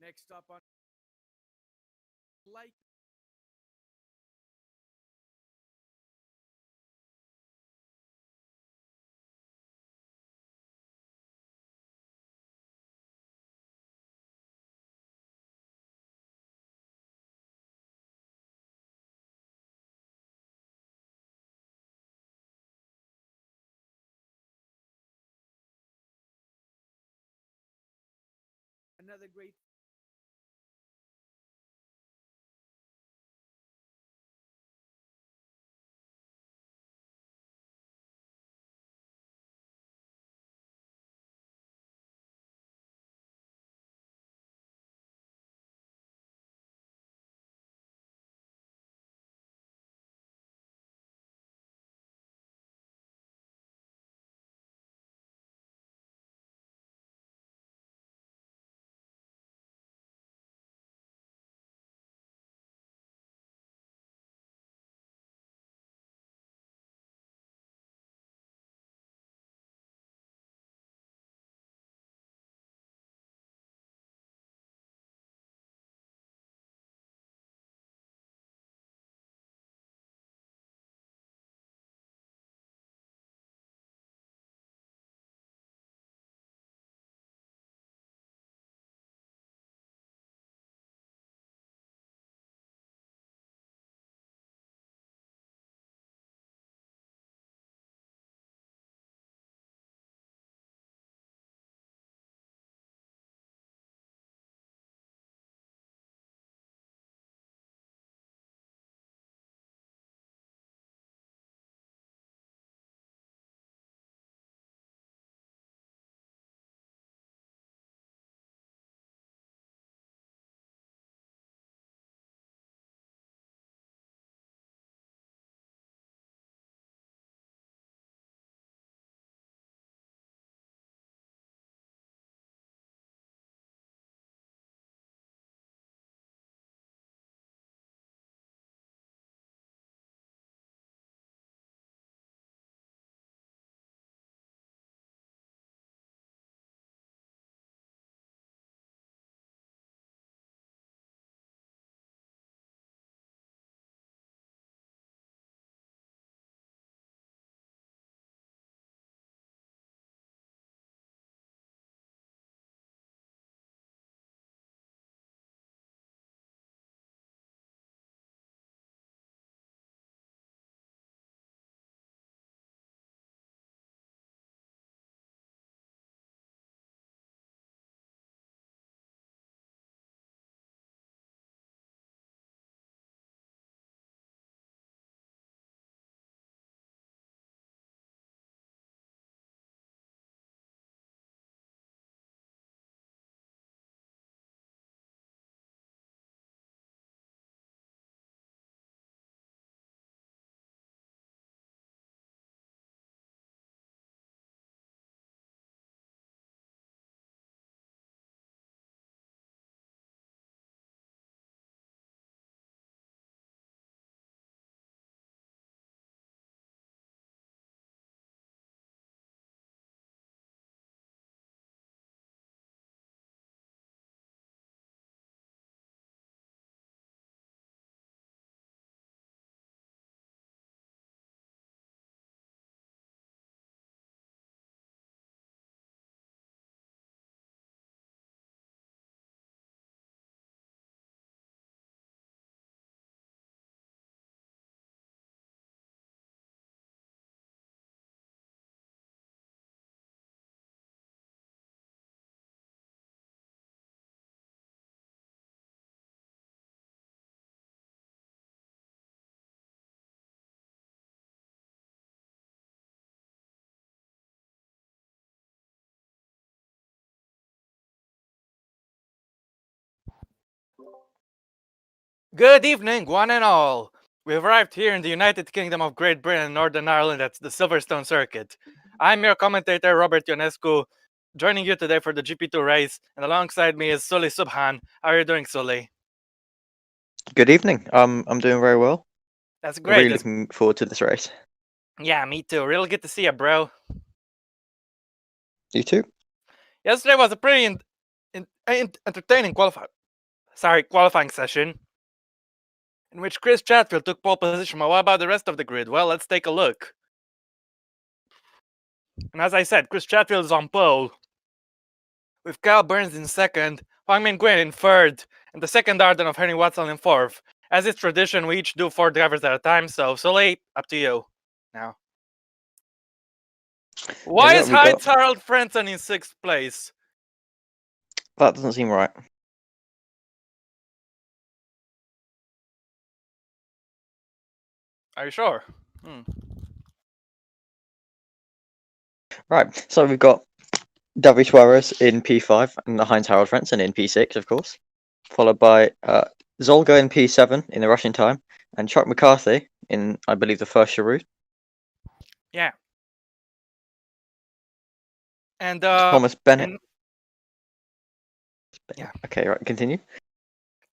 Next up on like another great good evening, one and all. We've arrived here in the United Kingdom of Great Britain and Northern Ireland at the Silverstone Circuit. I'm your commentator, Robert Ionescu, joining you today for the GP2 race, and alongside me is Sully Subhan. How are you doing, Sully? Good evening. I'm doing very well. That's I'm great. really looking forward to this race. Yeah, me too. Real good to see you, bro. You too? Yesterday was a pretty entertaining qualifying session, in which Chris Chatfield took pole position. But what about the rest of the grid? Well, let's take a look. And as I said, Chris Chatfield is on pole, with Kyle Burns in second, Huang Min Nguyen in third, and the second Arden of Henry Watson in fourth. As is tradition, we each do 4 drivers at a time, so Soleil, up to you now. Why is Heinz Harald Frentzen in 6th place? That doesn't seem right. Are you sure? Right, so we've got Davi Suarez in P5 and Heinz Harald Frentzen in P6, of course, followed by Zolga in P7 in the Russian time, and Chuck McCarthy in, I believe, the first Cheroot. Yeah. And Thomas Bennett. Yeah. Okay, right, continue.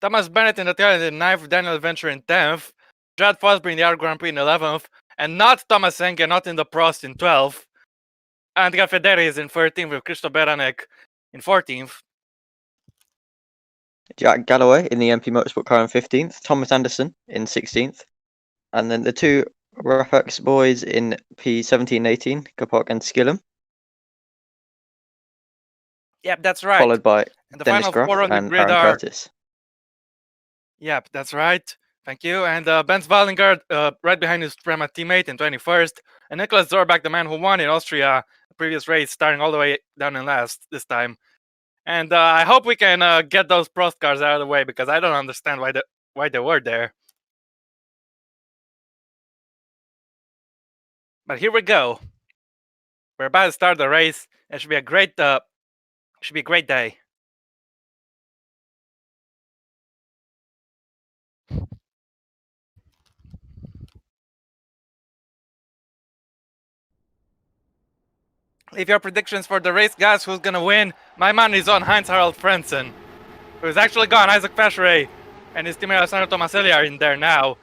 Thomas Bennett in the tail in 9th, Daniel Venture in 10th, Judd Fosbury in the Art Grand Prix in 11th, and not Thomas Enke, not in the Prost in 12th. Andrea Federi is in 13th with Christoph Beranek in 14th. Jack Galloway in the MP Motorsport car in 15th, Thomas Anderson in 16th, and then the two Rapax boys in P17 and 18, Kapok and Skillum. Yep, that's right. Followed by and the Dennis final Graff 4 on the and grid Aaron are... Curtis. Yep, that's right. Thank you. And Benz Wallingard right behind his Prema teammate in 21st, and Nicholas Zorbach, the man who won in Austria the previous race, starting all the way down in last this time. And I hope we can get those Prost cars out of the way, because I don't understand why they were there. But here we go. We're about to start the race. It should be a great day. Leave your predictions for the race, guys. Who's gonna win? My money's on Heinz Harald Frentzen, who's actually gone. Isaac Fashere and his teammate Alessandro Tomaselli are in there now.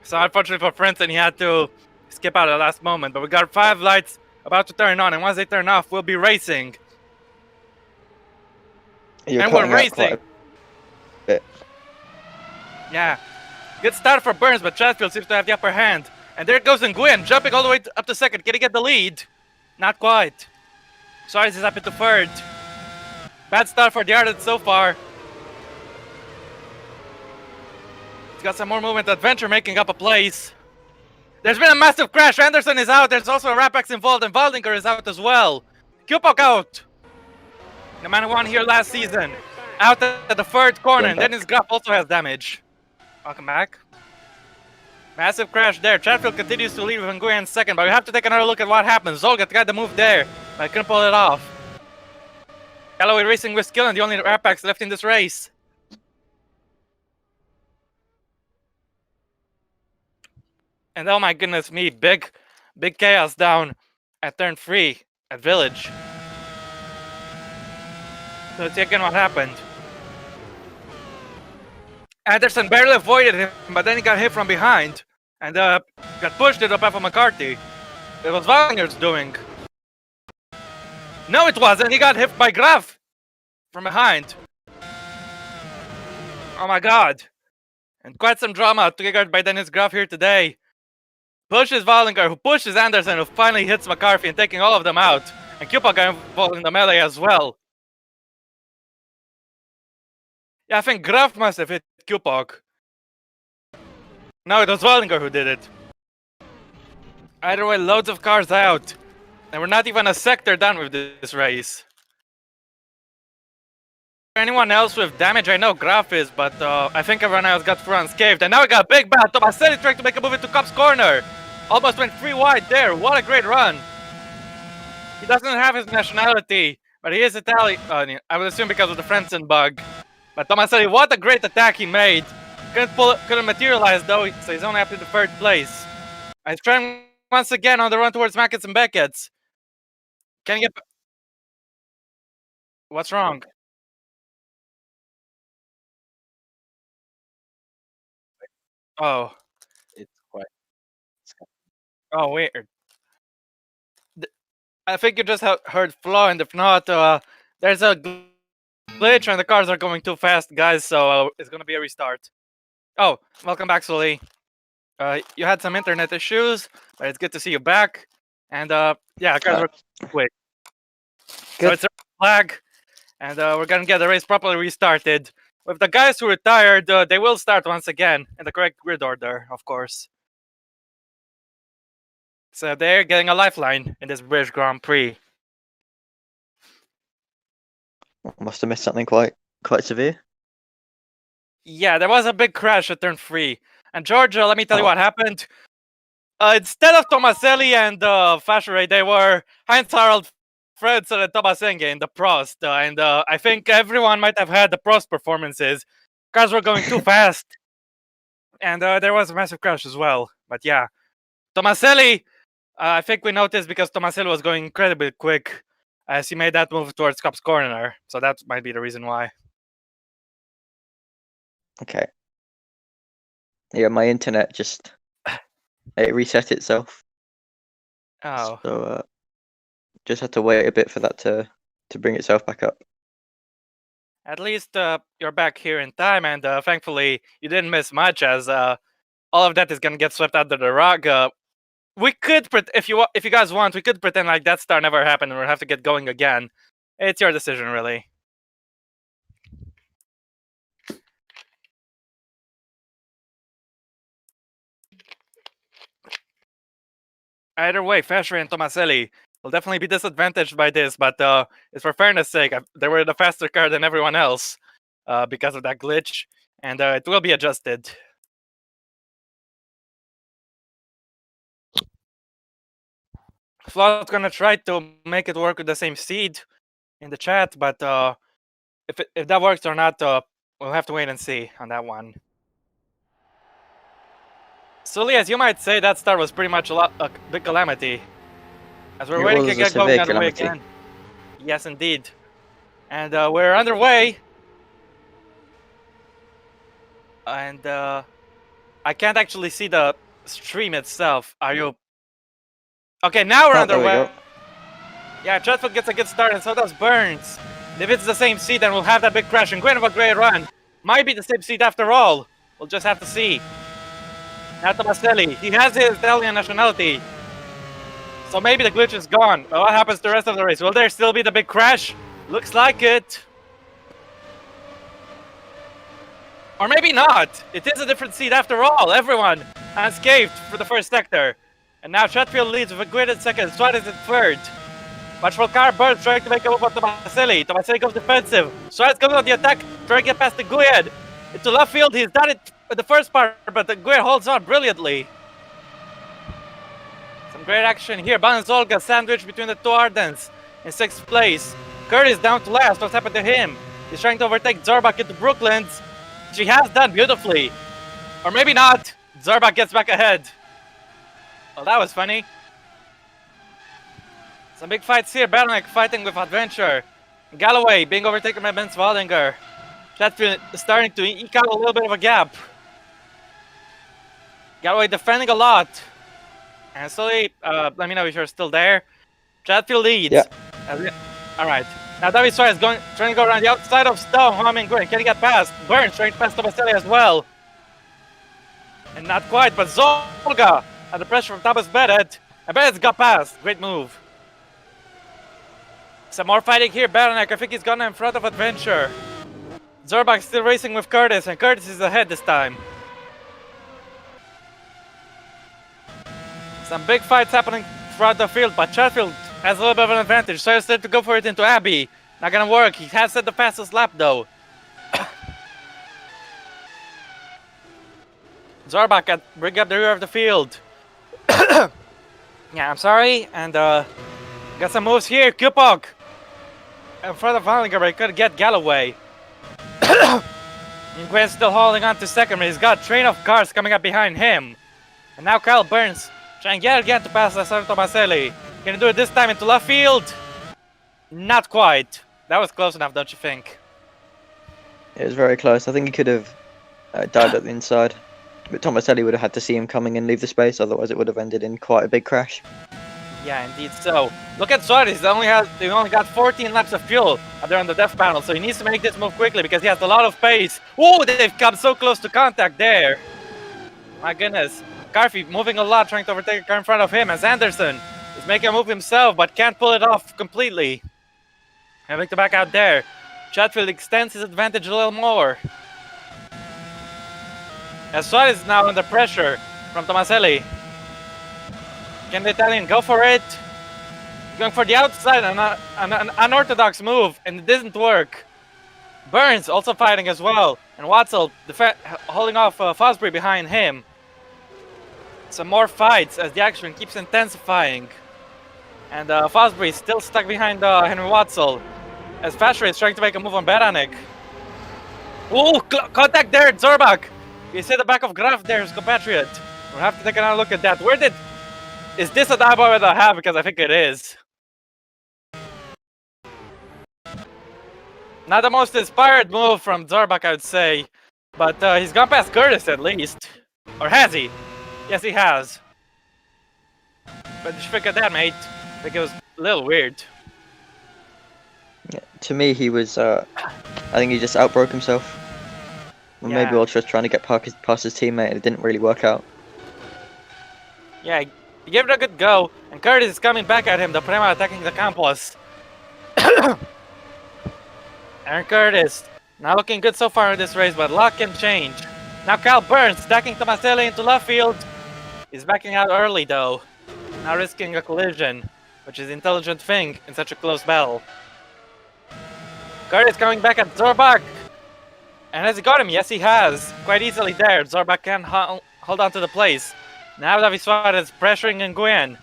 So unfortunately for Frentzen, he had to skip out at the last moment. But we got 5 lights about to turn on, and once they turn off, we'll be racing. And we're racing. Yeah. Good start for Burns, but Chatfield seems to have the upper hand. And there goes Nguyen, jumping all the way up to second. Can he get the lead? Not quite. Suarez is up into third. Bad start for the Ardent so far. He's got some more movement. Adventure making up a place. There's been a massive crash. Anderson is out. There's also a Rapax involved, and Waldinger is out as well. Kupok out. The man who won here last season. Out at the third corner, and Dennis Graff also has damage. Welcome back. Massive crash there. Chatfield continues to lead with Nguyen second, but we have to take another look at what happens. Zolga tried to move there, but I couldn't pull it off. Galloway racing with skill, and the only Rapax left in this race. And oh my goodness me, big chaos down at turn 3 at Village. So let's see again what happened. Anderson barely avoided him, but then he got hit from behind and got pushed it up off of McCarthy. It was Wallinger's doing. No, it wasn't. He got hit by Graff from behind. Oh my god. And quite some drama triggered by Dennis Graff here today. Pushes Wallinger, who pushes Anderson, who finally hits McCarthy and taking all of them out. And Kupok got involved in the melee as well. Yeah, I think Graff must have hit Kupok. No, it was Wallinger who did it. Either way, loads of cars out. And we're not even a sector done with this race. Anyone else with damage? I know Graff is, but I think everyone else got through unscathed. And now we got a big bat. Tomaselli trying to make a move into Cop's corner. Almost went 3 wide there. What a great run. He doesn't have his nationality, but he is Italian. I would assume because of the Frentzen bug. But Tomaselli, what a great attack he made. Couldn't materialize though, so he's only up to the 3rd place. He's trying once again on the run towards Mackett's and Beckett's. Can he get... What's wrong? Oh. It's quite... Oh, weird. I think you just heard Flo, and if not, there's a glitch and the cars are going too fast, guys, so it's gonna be a restart. Oh, welcome back, Sully. You had some internet issues, but it's good to see you back. And yeah, cars were quick. So Good. it's a flag, and we're gonna get the race properly restarted. With the guys who retired, they will start once again in the correct grid order, of course. So they're getting a lifeline in this British Grand Prix. Must have missed something quite severe. Yeah, there was a big crash at turn 3. And Georgia, let me tell you Oh. what happened. Instead of Tomaselli and Fashere, they were Heinz Harald Fredson and Thomas Enge in the Prost. And I think everyone might have had the Prost performances. Cars were going too fast. And there was a massive crash as well. But yeah, Tomaselli, I think we noticed because Tomaselli was going incredibly quick as he made that move towards Cop's corner. So that might be the reason why. Okay. Yeah, my internet just it reset itself. Oh. So just had to wait a bit for that to bring itself back up. At least you're back here in time, and thankfully you didn't miss much, as all of that is gonna get swept under the rug. We could, if you guys want, we could pretend like that star never happened, and we'll have to get going again. It's your decision, really. Either way, Fasher and Tomaselli will definitely be disadvantaged by this, but it's for fairness' sake. They were the faster car than everyone else because of that glitch, and it will be adjusted. Flaw's gonna try to make it work with the same seed in the chat, but if that works or not, we'll have to wait and see on that one. Sully, as you might say, that start was pretty much a big calamity. As we're waiting to get going underway again. Yes, indeed. And we're underway. And I can't actually see the stream itself. Are you? Okay, now we're underway. There we go. Yeah, Chetfield gets a good start, and so does Burns. If it's the same seed, then we'll have that big crash. And great of a great run. Might be the same seed after all. We'll just have to see. Now Tomaselli. He has his Italian nationality. So maybe the glitch is gone. But what happens to the rest of the race? Will there still be the big crash? Looks like it. Or maybe not. It is a different seed after all. Everyone unscathed for the first sector. And now Chetfield leads with a grid in second. Suarez in third. Watchful car Burns trying to make a move on Tomaselli. Tomaselli goes defensive. Suarez goes on the attack, trying to get past the Guyed. Into left field. He's done it in the first part, but the Guyed holds on brilliantly. Some great action here. Balance Olga sandwiched between the two Ardens in 6th place. Curtis down to last. What's happened to him? He's trying to overtake Zorbach into Brooklands. She has done beautifully. Or maybe not. Zorbach gets back ahead. Well, that was funny. Some big fights here. Baranek fighting with Adventure. Galloway being overtaken by Ben Swaldinger. Chetfield starting to eke out a little bit of a gap. Galloway defending a lot. And slowly, let me know if you're still there. Chetfield leads. Yeah. Alright. Now David Suarez trying to go around the outside of Stone, Humming Green. Can he get past? Burns trying to pass Tomaselli as well. And not quite, but Zolga under pressure from Thomas Bennett. And Bennett's got past. Great move. Some more fighting here. Baranek, I think he's gone in front of Adventure. Zorbach still racing with Curtis, and Curtis is ahead this time. Some big fights happening throughout the field, but Chetfield has a little bit of an advantage. So instead to go for it into Abbey. Not gonna work. He has set the fastest lap though. Zorbach can bring up the rear of the field. Yeah, I'm sorry. And got some moves here. Kupok in front of Hollinger, but he couldn't get Galloway. And Gwen's still holding on to second, but he's got a train of cars coming up behind him. And now Kyle Burns trying yet again to pass Alessandro Tomaselli. Can he do it this time into left field? Not quite. That was close enough, don't you think? It was very close. I think he could have dived at the inside. But Tomaselli would have had to see him coming and leave the space, otherwise it would have ended in quite a big crash. Yeah, indeed. So look at Suarez. He only got 14 laps of fuel there on the death panel, so he needs to make this move quickly because he has a lot of pace. Oh, they've come so close to contact there. My goodness. Carfi moving a lot, trying to overtake a car in front of him as Anderson is making a move himself, but can't pull it off completely. Having to back out there. Chatfield extends his advantage a little more. As Suarez is now under pressure from Tomaselli. Can the Italian go for it? Going for the outside, an unorthodox move, and it didn't work. Burns also fighting as well, and Watzel holding off Fosbury behind him. Some more fights as the action keeps intensifying. And Fosbury is still stuck behind Henry Watzel, as Fasher is trying to make a move on Beranek. Ooh, contact there, Zorbach! He hit the back of Graf there, his compatriot. We'll have to take another look at that. Is this a dive over the half? Because I think it is. Not the most inspired move from Zorbach, I would say. But he's gone past Curtis at least. Or has he? Yes, he has. But you should think of that, mate. I think it was a little weird. Yeah, to me, he was. I think he just outbroke himself. Or maybe Ultra's trying to get past his teammate and it didn't really work out. Yeah, he gave it a good go. And Curtis is coming back at him. The Prema attacking the Campos. Aaron Curtis, not looking good so far in this race, but luck can change. Now Kyle Burns stacking Tomaselli into left field. He's backing out early though, now risking a collision, which is an intelligent thing in such a close battle. Curtis coming back at Zorbach. And has he got him? Yes, he has. Quite easily there. Zorbach can hold on to the place. Now David Suarez pressuring Nguyen.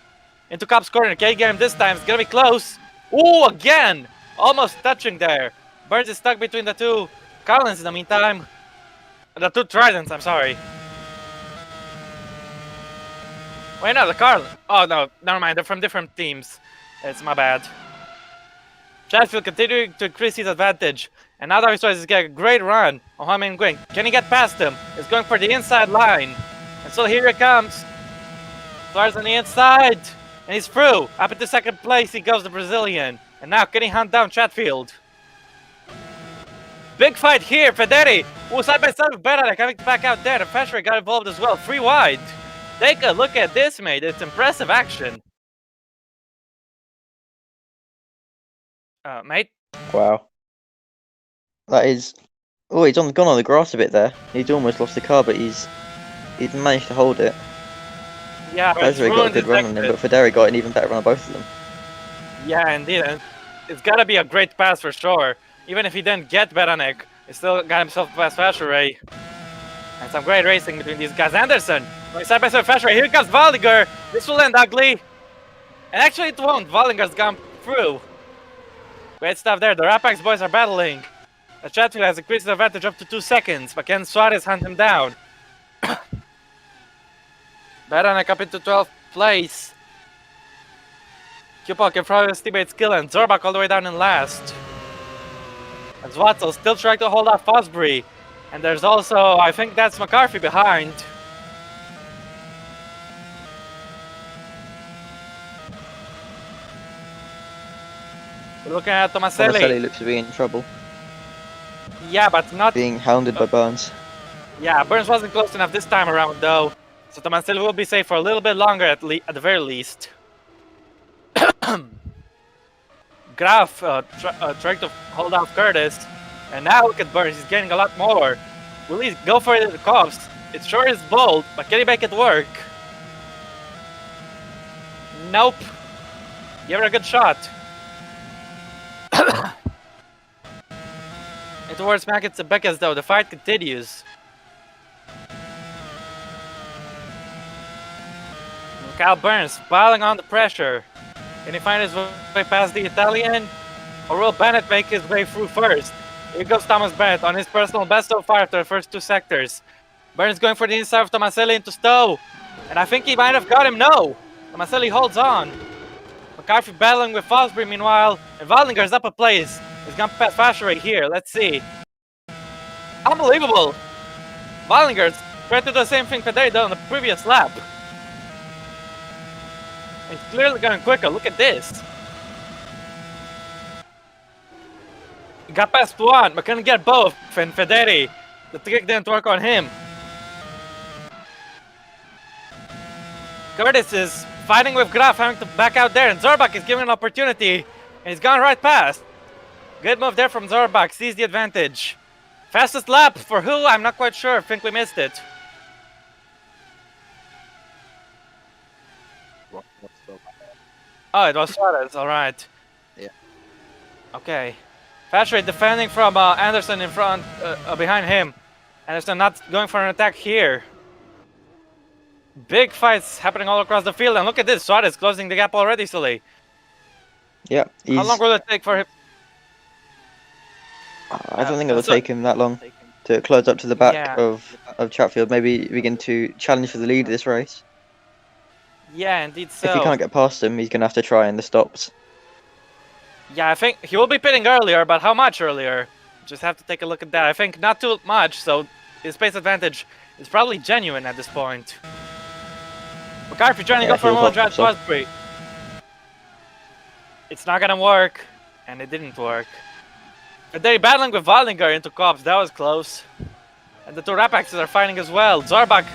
Into Cobb's corner. Can he get him this time? It's gonna be close. Ooh, again! Almost touching there. Burns is stuck between the two Collins in the meantime. The two Tridents, I'm sorry. Wait, no, the Carlin. Oh, no, never mind. They're from different teams. It's my bad. Chatfield continuing to increase his advantage. And now David Suarez is getting a great run on Jaime Nguyen. Can he get past him? He's going for the inside line. And so here it comes. Suarez on the inside. And he's through. Up into second place he goes, the Brazilian. And now can he hunt down Chatfield? Big fight here, Federi. Ooh, side by side with Beranek having to back out there. And Fasher got involved as well. 3 wide. Take a look at this, mate. It's impressive action. Mate? Wow. That is. Oh, he's gone on the grass a bit there. He's almost lost the car, but he's managed to hold it. Yeah, Federi got a good run on him, but Federi got an even better run on both of them. Yeah, indeed. And it's gotta be a great pass for sure. Even if he didn't get Beranek, he still got himself past Fasher. And some great racing between these guys. Anderson going side by side with Fasher. Here comes Waldinger. This will end ugly. And actually it won't. Wallinger's gone through. Great stuff there. The Rapax boys are battling. The Chatfield has increased the advantage up to 2 seconds, but can Suarez hunt him down? Beranek up into 12th place. Kupok in front of his teammate Skill and Zorbach all the way down in last. And Watzel still trying to hold off Fosbury. And there's also, I think that's McCarthy behind. We're looking at Tomaselli. Tomaselli looks to be in trouble. Yeah, but not being hounded by Burns. Yeah, Burns wasn't close enough this time around though. So Tomaselli will be safe for a little bit longer at the very least. Graf trying to hold off Curtis. And now look at Burns, he's getting a lot more. Will he go for it at the cops? It sure is bold, but can he make it work? Nope. Give it a good shot. And towards Mackett and Beckes though, the fight continues. And Kyle Burns piling on the pressure. Can he find his way past the Italian? Or will Bennett make his way through first? Here goes Thomas Bennett on his personal best so far after the first 2 sectors. Burns going for the inside of Tomaselli into Stowe. And I think he might have got him. No! Tomaselli holds on. McCarthy battling with Fosbury meanwhile. And Wallinger's up a place. He's gone past Fasher here. Let's see. Unbelievable! Wallinger's tried to do the same thing that they did on the previous lap. He's clearly going quicker. Look at this. He got past one, but couldn't get both. And Federi, the trick didn't work on him. Curtis is fighting with Graf, having to back out there, and Zorbak is given an opportunity, and he's gone right past. Good move there from Zorbak, sees the advantage. Fastest lap for who? I'm not quite sure. I think we missed it. Oh, it was Suarez, alright. Yeah. Okay. Fast rate defending from Anderson in front, behind him. Anderson not going for an attack here. Big fights happening all across the field, and look at this, Suarez closing the gap already, Sully. Yeah. How long will it take for him? I don't think it'll take him that long to close up to the back of Chatfield. Maybe begin to challenge for the lead of this race. Yeah, indeed so. If he can't get past him, he's going to have to try in the stops. Yeah, I think he will be pitting earlier, but how much earlier? Just have to take a look at that. I think not too much, so his pace advantage is probably genuine at this point. McCarthy trying to go for a moment drive to Osprey. It's not gonna work, and it didn't work. But they're battling with Waldinger into cops, that was close. And the two Rapaxes are fighting as well. Zorbak,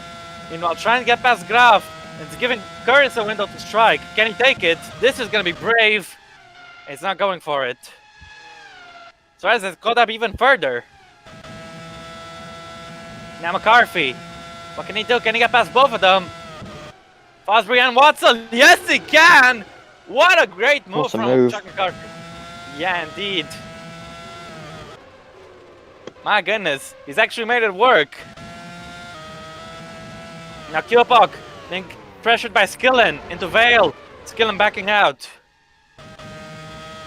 meanwhile, trying to get past Graf. It's giving Curtis a window to strike. Can he take it? This is gonna be brave. It's not going for it. Suarez has caught up even further. Now McCarthy. What can he do? Can he get past both of them? Fosbury and Watson. Yes, he can! What a great move from Chuck McCarthy. Yeah, indeed. My goodness. He's actually made it work. Now Kiopok being pressured by Skillen into Vale. Skillen backing out.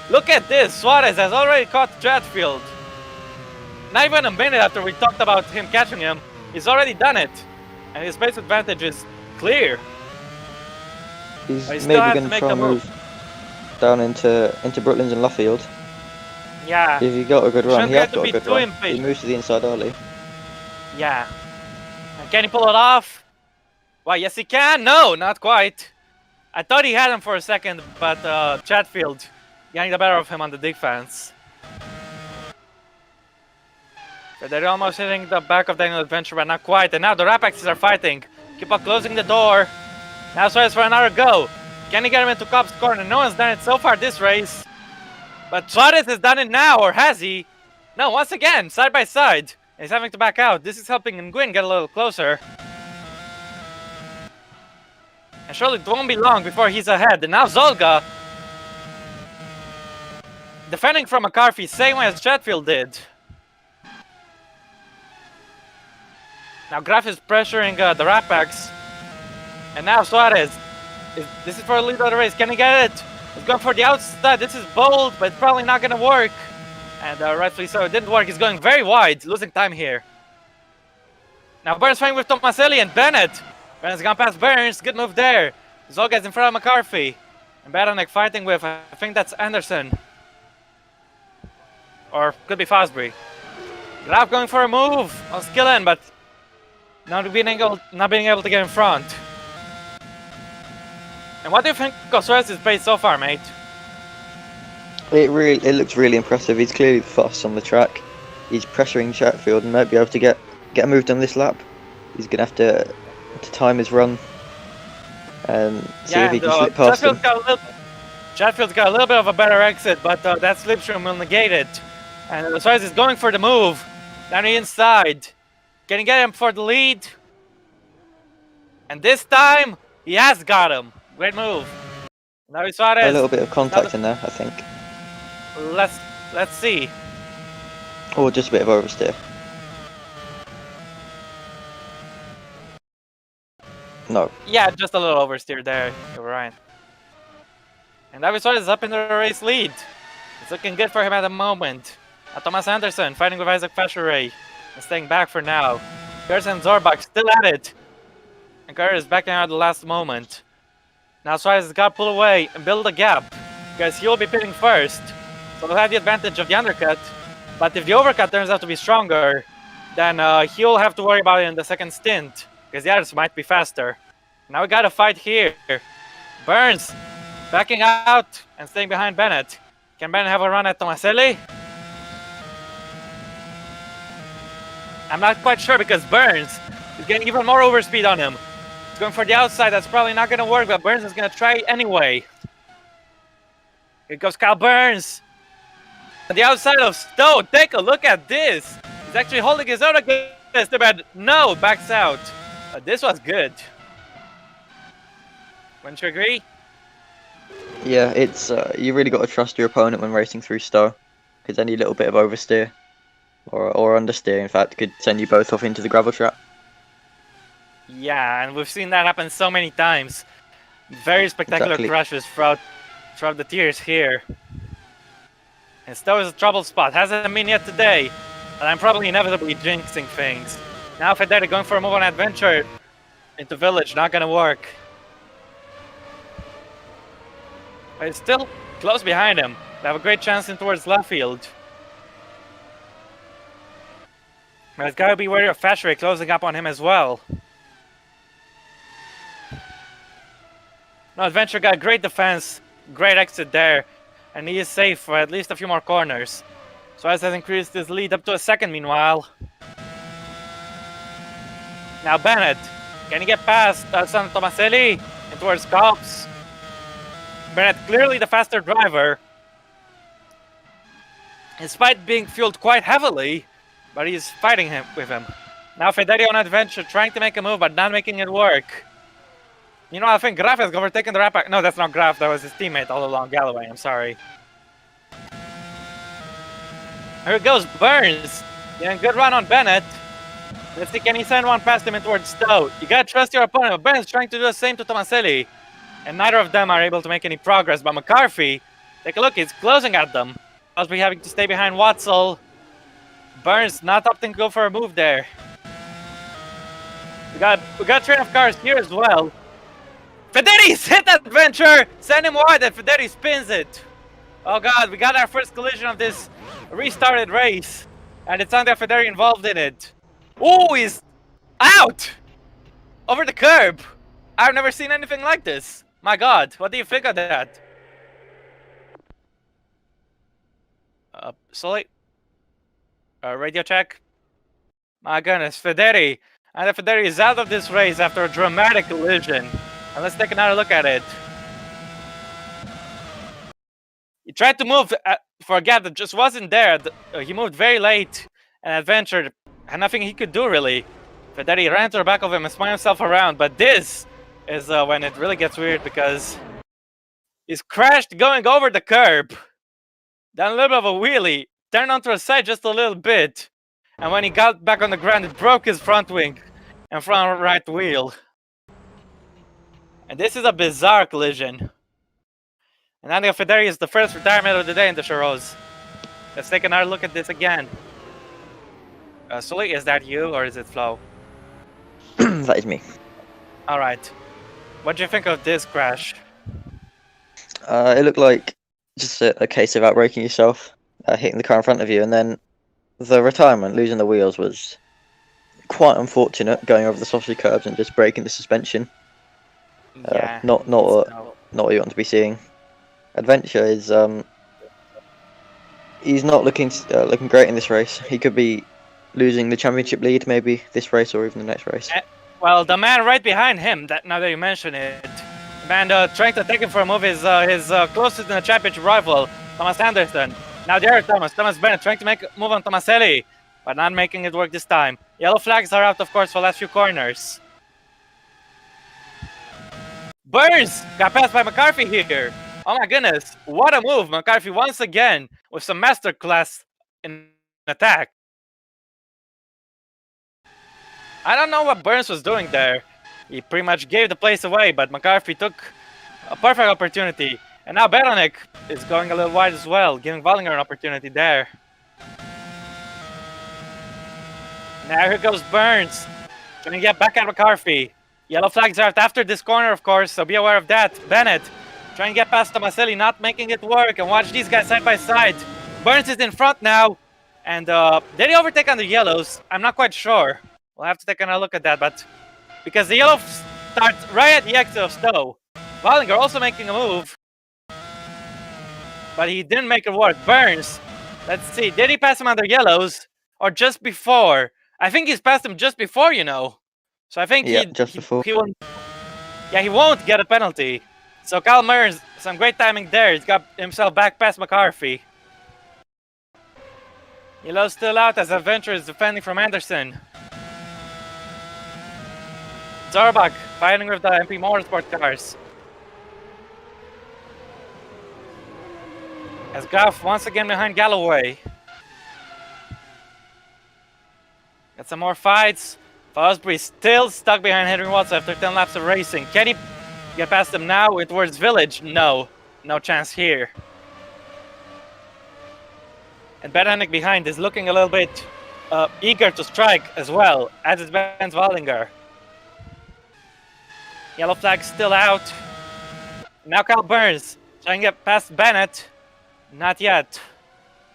Look at this. Suarez has already caught Chatfield. Not even a minute after we talked about him catching him, he's already done it. And his pace advantage is clear. He's maybe going to try and move down into Brooklands and Luffield. Yeah. If he got a good run, he has got a good run. Impatient. He moves to the inside early. Yeah. And can he pull it off? Why, yes he can. No, not quite. I thought he had him for a second, but Chatfield getting the better of him on the defense. But they're almost hitting the back of Daniel Adventure, but not quite. And now the Rapaxes are fighting. Keep on closing the door. Now Suarez for another go. Can he get him into Cobb's corner? No one's done it so far this race. But Suarez has done it now, or has he? No, once again, side by side. He's having to back out. This is helping Nguyen get a little closer. And surely it won't be long before he's ahead. And now Zolga, defending from McCarthy, same way as Chatfield did. Now Graf is pressuring the Rapax. And now Suarez. This is for the lead of the race. Can he get it? He's going for the outside. This is bold, but it's probably not going to work. And rightfully so, it didn't work. He's going very wide, losing time here. Now Burns fighting with Tomaselli and Bennett. Bennett's gone past Burns. Good move there. Zolga's in front of McCarthy. And Baranek fighting with, I think that's Anderson. Or could be Fosbury. Graf going for a move on Skillen, but not being able to get in front. And what do you think of Suarez's pace so far, mate? It looks really impressive. He's clearly the fastest on the track. He's pressuring Chatfield and might be able to get a move done this lap. He's gonna have to time his run and see if he can slip past him. Chatfield's got a little bit of a better exit, but that slipstream will negate it. And Suarez is going for the move down the inside. Can he get him for the lead? And this time he has got him. Great move. Now Suarez. A little bit of contact in there, I think. Let's see. Or just a bit of oversteer. No. Yeah, just a little oversteer there. You're right. And David Suarez is up in the race lead. It's looking good for him at the moment. Now Thomas Anderson fighting with Isaac Fasheray and staying back for now. Curtis and Zorbak still at it. And Curtis backing out at the last moment. Now Suarez has got to pull away and build a gap, because he will be pitting first. So he'll have the advantage of the undercut. But if the overcut turns out to be stronger, then he'll have to worry about it in the second stint, because the others might be faster. Now we got a fight here. Burns backing out and staying behind Bennett. Can Bennett have a run at Tomaselli? I'm not quite sure because Burns is getting even more overspeed on him. He's going for the outside. That's probably not going to work, but Burns is going to try anyway. Here goes Kyle Burns. On the outside of Stowe. Take a look at this. He's actually holding his own against the bed. No, backs out. This was good. Wouldn't you agree? Yeah, it's you really got to trust your opponent when racing through Stowe, because any little bit of oversteer or understeer, in fact, could send you both off into the gravel trap. Yeah, and we've seen that happen so many times. Very spectacular crashes throughout the tiers here. And Stowe is a trouble spot. Hasn't been yet today, and I'm probably inevitably jinxing things. Now Federi going for a move on Adventure into Village, not gonna work. But it's still close behind him. They have a great chance in towards left field. But it's gotta be wary of Fashery closing up on him as well. No, Adventure got great defense, great exit there, and he is safe for at least a few more corners. Suarez has increased his lead up to a second meanwhile. Now Bennett, can he get past San Tomaselli and towards Cops? Bennett clearly the faster driver, despite being fueled quite heavily, but he's fighting with him. Now Federi on Adventure trying to make a move but not making it work. You know, I think Graf has overtaken the wrap. No, that's not Graf, that was his teammate all along, Galloway, I'm sorry. Here goes Burns, getting a good run on Bennett. Let's see, can he send one past him in towards Stowe? You gotta trust your opponent. Burns trying to do the same to Tomaselli, and neither of them are able to make any progress. But McCarthy, take a look, he's closing at them. Must be having to stay behind Watzel. Burns not opting to go for a move there. We got a train of cars here as well. Federi's hit Adventure! Send him wide and Federi spins it. Oh god, we got our first collision of this restarted race. And it's Andrea Federi involved in it. Oh, he's out! Over the curb! I've never seen anything like this. My god, what do you think of that? Sully? Radio check? My goodness, Federi. Andrea Federi is out of this race after a dramatic collision. And let's take another look at it. He tried to move for a gap that just wasn't there. He moved very late and Adventure had nothing he could do really. Federi ran to the back of him and spun himself around, but this is when it really gets weird because he's crashed going over the curb. Done a little bit of a wheelie, turned onto the side just a little bit, and when he got back on the ground, it broke his front wing and front right wheel. And this is a bizarre collision. And Andrea Federi is the first retirement of the day in the Charros. Let's take another look at this again. Sully, is that you or is it Flo? That is me. Alright. What do you think of this crash? It looked like just a case of outbraking yourself, hitting the car in front of you, and then the retirement, losing the wheels, was quite unfortunate, going over the sausage curbs and just breaking the suspension. Yeah, not what you want to be seeing. Adventure is he's not looking great in this race. He could be losing the championship lead maybe this race or even the next race. Well, the man right behind him, now that you mention it, man trying to take him for a move is his closest in the championship rival, Thomas Anderson. Now there Thomas Bennett trying to make a move on Tomaselli, but not making it work this time. Yellow flags are out, of course, for the last few corners. Burns got passed by McCarthy here. Oh my goodness, what a move. McCarthy once again with some masterclass in attack. I don't know what Burns was doing there. He pretty much gave the place away, but McCarthy took a perfect opportunity. And now Beranek is going a little wide as well, giving Wallinger an opportunity there. Now here goes Burns, trying to get back at McCarthy. Yellow flags are out after this corner, of course, so be aware of that. Bennett trying to get past Tomaselli, not making it work, and watch these guys side by side. Burns is in front now, and did he overtake on the yellows? I'm not quite sure. We'll have to take another look at that, but because the yellow starts right at the exit of Stowe, Wallinger also making a move. But he didn't make it work. Burns. Let's see. Did he pass him under yellows? Or just before? I think he's passed him just before, you know. So I think Yeah, just before. he won't. Yeah, he won't get a penalty. So Kyle Burns, some great timing there. He's got himself back past McCarthy. Yellow's still out as Adventure is defending from Anderson. Zorbach fighting with the MP Motorsport cars. As Goff once again behind Galloway. Got some more fights. Fosbury still stuck behind Henry Watts after 10 laps of racing. Can he get past him now towards Village? No. No chance here. And Beranek behind is looking a little bit eager to strike as well, as is Benz Wallinger. Yellow flag still out. Now Kyle Burns trying to get past Bennett. Not yet.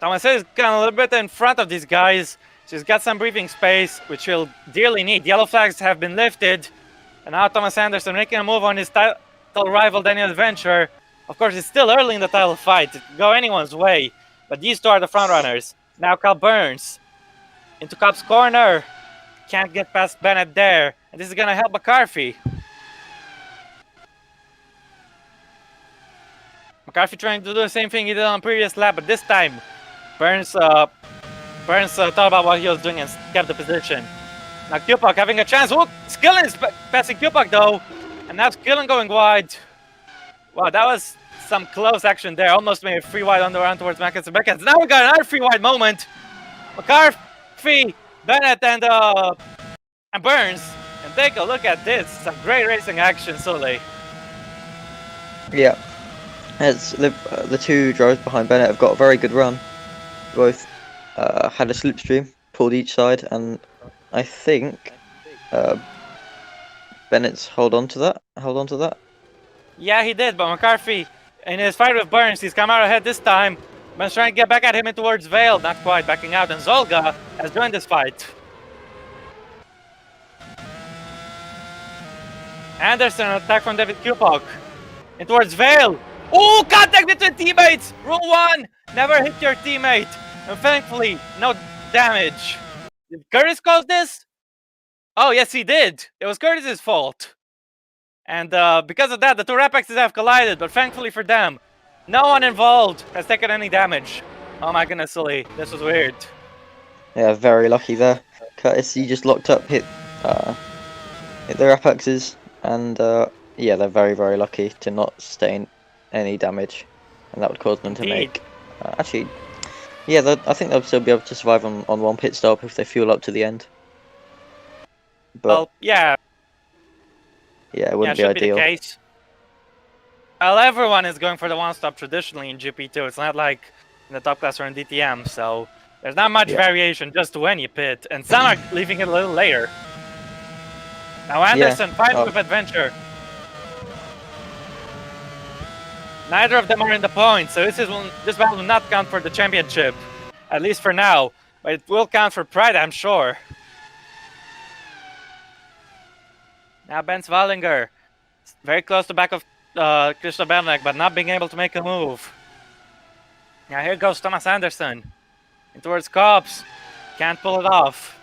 Thomas is kind of a little bit in front of these guys. She's got some breathing space, which he'll dearly need. Yellow flags have been lifted. And now Thomas Anderson making a move on his title rival Daniel Adventure. Of course, it's still early in the title fight. It could go anyone's way. But these two are the front runners. Now Kyle Burns into Cobb's corner. Can't get past Bennett there. And this is going to help McCarthy. McCarthy trying to do the same thing he did on the previous lap, but this time Burns thought about what he was doing and kept the position. Now Kupok having a chance. Oh, Skillen is passing Kupok though. And now Skillen going wide. Wow, that was some close action there. Almost made a free wide on the run towards Mackens and Beckens. Now we got another free wide moment. McCarthy, Bennett, and Burns. And take a look at this. Some great racing action, Sully. Yeah. As the two drivers behind Bennett have got a very good run. Both had a slipstream, pulled each side, and I think Bennett's hold on to that. Yeah, he did, but McCarthy, in his fight with Burns, he's come out ahead this time. Burns trying to get back at him in towards Vale, not quite backing out, and Zolga has joined this fight. Anderson, an attack from David Kupok. In towards Vale. Oh, contact between teammates! Rule 1, never hit your teammate. And thankfully, no damage. Did Curtis cause this? Oh, yes, he did. It was Curtis's fault. And because of that, the two Rapexes have collided, but thankfully for them, no one involved has taken any damage. Oh my goodness, Sully, this was weird. Yeah, very lucky there. Curtis, he just locked up, hit the Rapexes, and yeah, they're very, very lucky to not sustain any damage, and that would cause them to make actually, yeah, I think they'll still be able to survive on one pit stop if they fuel up to the end. But well, yeah, it wouldn't be ideal. Be the case. Well, everyone is going for the one stop traditionally in GP2. It's not like in the top class or in DTM, so there's not much variation just to when you pit, and some are leaving it a little later. Now Anderson fighting with Adventure. Neither of them are in the points, so this battle will not count for the championship, at least for now. But it will count for pride, I'm sure. Now Benz Wallinger, very close to back of Christoph Bernek, but not being able to make a move. Now here goes Thomas Anderson, in towards Cobbs, can't pull it off.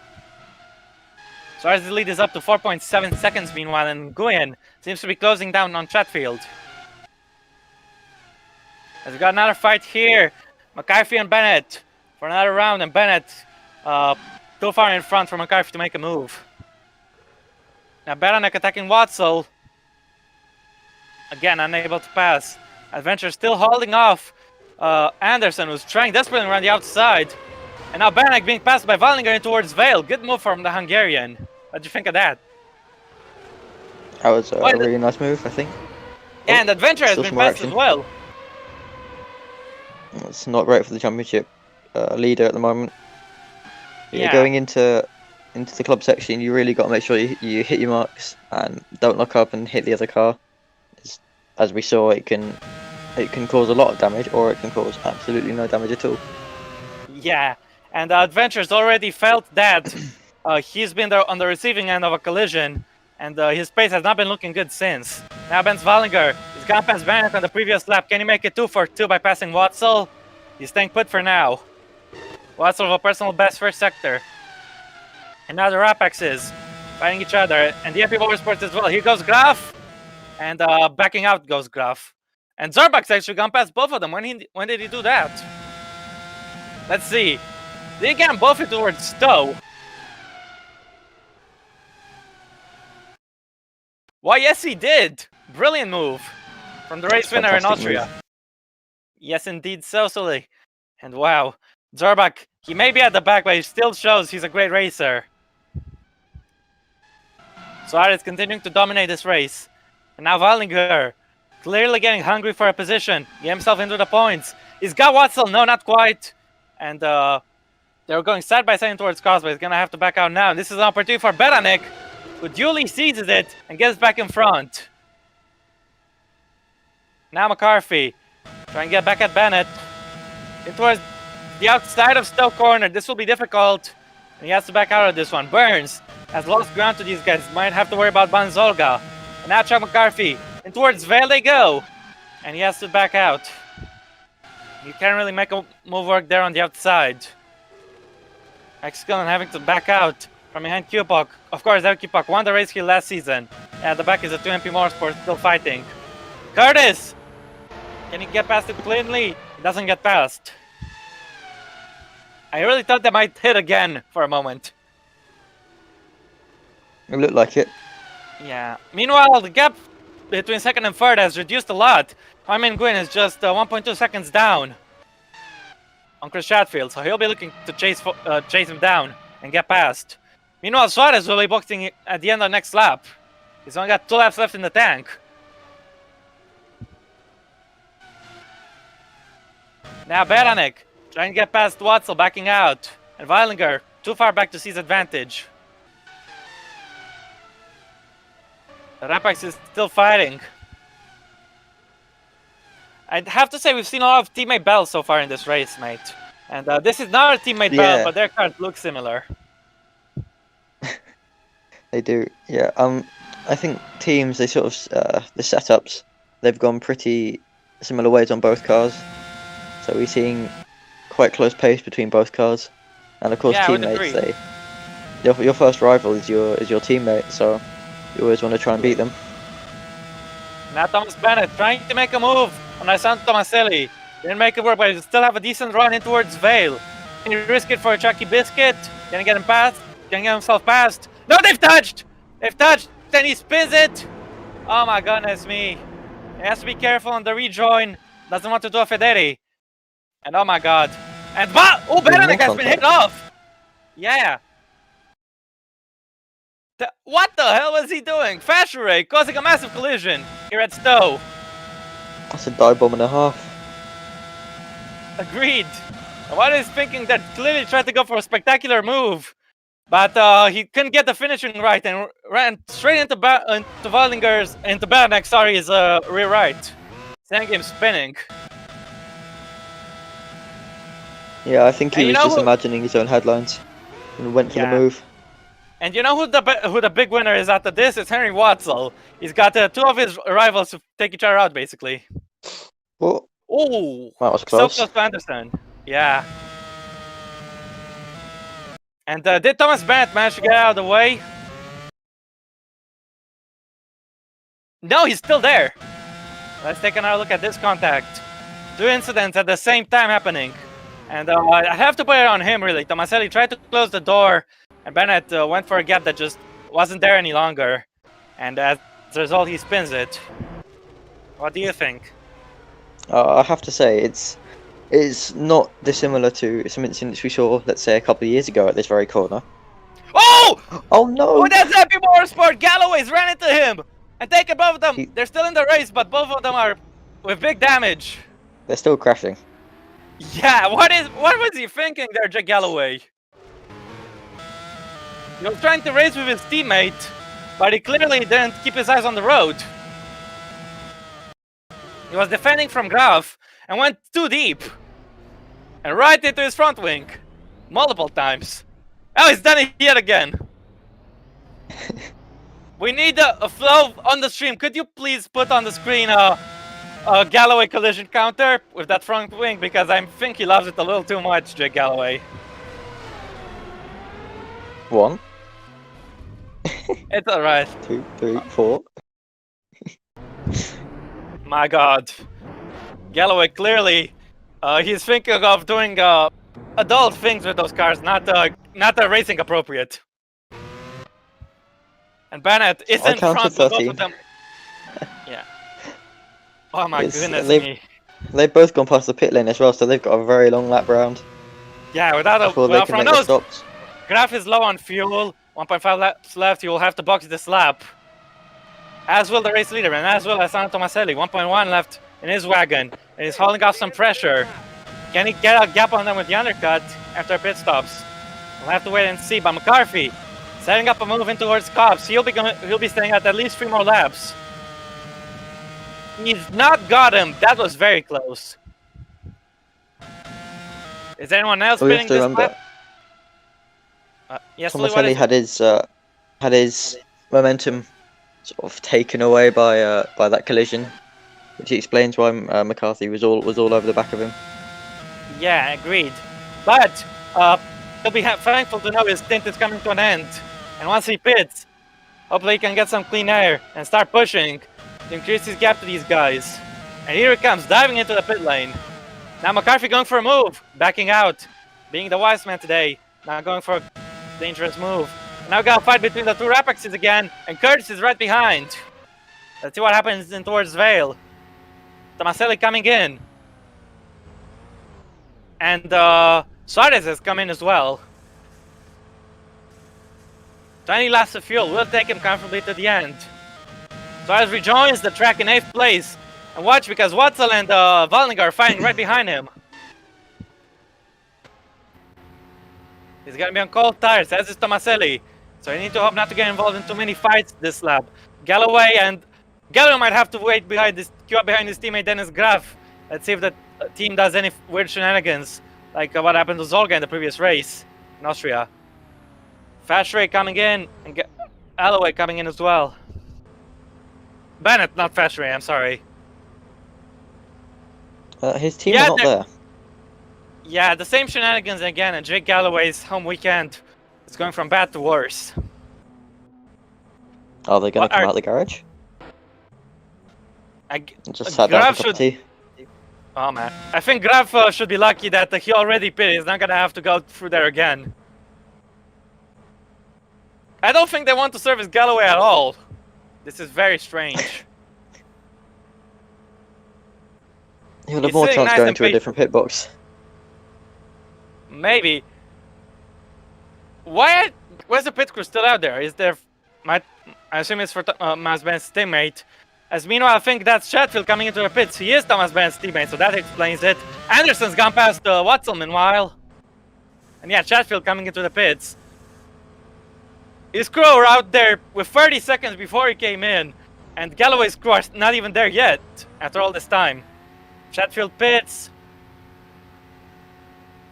Suarez's lead is up to 4.7 seconds meanwhile, and Nguyen seems to be closing down on Chatfield. As we got another fight here, McCarthy and Bennett for another round, and Bennett too far in front for McCarthy to make a move. Now Beranek attacking Watzel. Again, unable to pass. Adventure still holding off Anderson, who's trying desperately around the outside. And now Beranek being passed by Wallinger in towards Vale. Good move from the Hungarian. What do you think of that? That was a really nice move, I think. Yeah, and Adventure has been passed as well. It's not great for the championship leader at the moment. Yeah. Going into the club section, you really got to make sure you hit your marks and don't lock up and hit the other car. As we saw, it can cause a lot of damage, or it can cause absolutely no damage at all. Yeah, and Adventure's already felt that he's been there on the receiving end of a collision, and his pace has not been looking good since. Now Benz Wallinger is gone past Bennett on the previous lap. Can he make it 2 for 2 by passing Watzel? He's staying put for now. Watzel with a personal best first sector. And now the Rapexes fighting each other. And the MP Motorsports as well. Here goes Graf. And backing out goes Graf. And Zorbak's actually gone past both of them. When did he do that? Let's see. Did he get them both towards Stowe? Why, yes, he did. Brilliant move from the race winner in Austria. Move. Yes, indeed, so silly. And wow, Zorbak, he may be at the back, but he still shows he's a great racer. Suarez continuing to dominate this race. And now Wallinger, clearly getting hungry for a position. Get himself into the points. He's got Watzel, no, not quite. And they're going side by side towards Causeway. He's going to have to back out now. And this is an opportunity for Beranek, who duly seizes it and gets back in front. Now McCarthy, trying to get back at Bennett. In towards the outside of Stowe corner. This will be difficult. And he has to back out of this one. Burns has lost ground to these guys. Might have to worry about Banzolga. And now Chuck McCarthy. In towards Vale they go. And he has to back out. You can't really make a move work there on the outside. Excellent having to back out from behind Kupok. Of course, Kupok won the race here last season. And at the back is the 2MP Motorsports still fighting. Curtis! Can he get past it cleanly? He doesn't get past. I really thought they might hit again for a moment. It looked like it. Yeah. Meanwhile, the gap between second and third has reduced a lot. Hyman Gwynn is just 1.2 seconds down on Chris Chatfield, so he'll be looking to chase him down and get past. Meanwhile, Suarez will be boxing at the end of the next lap. He's only got 2 laps left in the tank. Now Beranek trying to get past Watzel, backing out. And Weilinger too far back to seize advantage. The Rapax is still fighting. I'd have to say we've seen a lot of teammate battles so far in this race, mate. And this is not a teammate battle, but their cars look similar. They do, yeah. I think teams, they sort of the setups, they've gone pretty similar ways on both cars. So we're seeing quite close pace between both cars, and of course teammates. Your first rival is your teammate, so you always want to try and beat them. Now Thomas Bennett trying to make a move on Alessandro Tomaselli. Didn't make it work, but he still have a decent run in towards Vale. Can he risk it for a Chucky Biscuit? Can he get him past? Can he get himself past? No, they've touched! They've touched! Then he spins it! Oh my goodness me. He has to be careful on the rejoin. Doesn't want to do a Federi. And oh my god. And Beranek has been hit off! Yeah. What the hell was he doing? Fashere causing a massive collision here at Stowe. That's a dive bomb and a half. Agreed. What is thinking that clearly tried to go for a spectacular move, but he couldn't get the finishing right and ran straight into Beranek's his rear right, sending him spinning. Yeah, I think he was just imagining his own headlines and went for the move. And you know who the big winner is after this? It's Henry Watzel. He's got 2 of his rivals to take each other out, basically. Well, ooh, that was close. So close to Anderson. Yeah. And did Thomas Bennett manage to get out of the way? No, he's still there. Let's take another look at this contact. 2 incidents at the same time happening. And I have to put it on him, really. Tomaselli tried to close the door, and Bennett went for a gap that just wasn't there any longer. And as a result, he spins it. What do you think? I have to say, it's not dissimilar to some incidents we saw, let's say, a couple of years ago at this very corner. Oh! Oh no! Oh, that's Happy Motorsport! Galloway's ran into him! And taken both of them! They're still in the race, but both of them are with big damage. They're still crashing. Yeah, what was he thinking there, Jack Galloway? He was trying to race with his teammate, but he clearly didn't keep his eyes on the road. He was defending from Graf and went too deep. And right into his front wing. Multiple times. Oh, he's done it yet again. We need a flow on the stream. Could you please put on the screen a Galloway collision counter with that front wing because I think he loves it a little too much, Jake Galloway. One, It's alright. 2, 3, 4. My god. Galloway clearly, he's thinking of doing adult things with those cars, not racing appropriate. And Bennett is I in counted front with both 13. of them. Yeah. Oh my It's- goodness they've- me. They've both gone past the pit lane as well, so they've got a very long lap round Yeah, without a before they well can from make the those, stops. Graf is low on fuel. 1.5 laps left. He will have to box this lap. As will the race leader, and as well as Anna Tomaselli. 1.1 left in his wagon, and he's hauling off some pressure. Can he get a gap on them with the undercut after pit stops? We'll have to wait and see. But McCarthy setting up a move in towards Cobbs. He'll be staying at least 3 more laps. He's not got him. That was very close. Is anyone else We have spinning to this remember, lap? Yes, Louis, what Tomaselli is it? had his momentum sort of taken away by that collision, which explains why McCarthy was all over the back of him. Yeah, agreed. But he'll be thankful to know his stint is coming to an end. And once he pits, hopefully he can get some clean air and start pushing to increase his gap to these guys. And here he comes, diving into the pit lane. Now McCarthy going for a move, backing out, being the wise man today. Now going for a dangerous move. Now we got a fight between the two Rapexes again, and Curtis is right behind. Let's see what happens in towards Vale. Tomaselli coming in. And Suarez has come in as well. 20 laps of fuel will take him comfortably to the end. Suarez rejoins the track in 8th place. And watch, because Watzel and Valniger are fighting right behind him. He's gonna be on cold tires, as is Tomaselli. So you need to hope not to get involved in too many fights this lap. Galloway might have to wait queue up behind his teammate Dennis Graf. Let's see if the team does any weird shenanigans, like what happened to Zolga in the previous race in Austria. Fashray coming in, and Alloway coming in as well. Bennett, not Fashray, I'm sorry. His team Yeah, are not there. Yeah, the same shenanigans again, and Jake Galloway's home weekend is going from bad to worse. Are they going to come out the garage? Just sat down for a cup of tea. Oh man, I think Graf should be lucky that he already pitted. He's not gonna have to go through there again. I don't think they want to service Galloway at all. This is very strange. He'll have more chance going to a different pit box. Maybe. Where's the pit crew still out there? Is there? I assume it's for Thomas Ben's teammate. As meanwhile, I think that's Chatfield coming into the pits. He is Thomas Ben's teammate, so that explains it. Anderson's gone past Watson meanwhile. And yeah, Chatfield coming into the pits. His crew are out there with 30 seconds before he came in. And Galloway's crew are not even there yet, after all this time. Chatfield pits.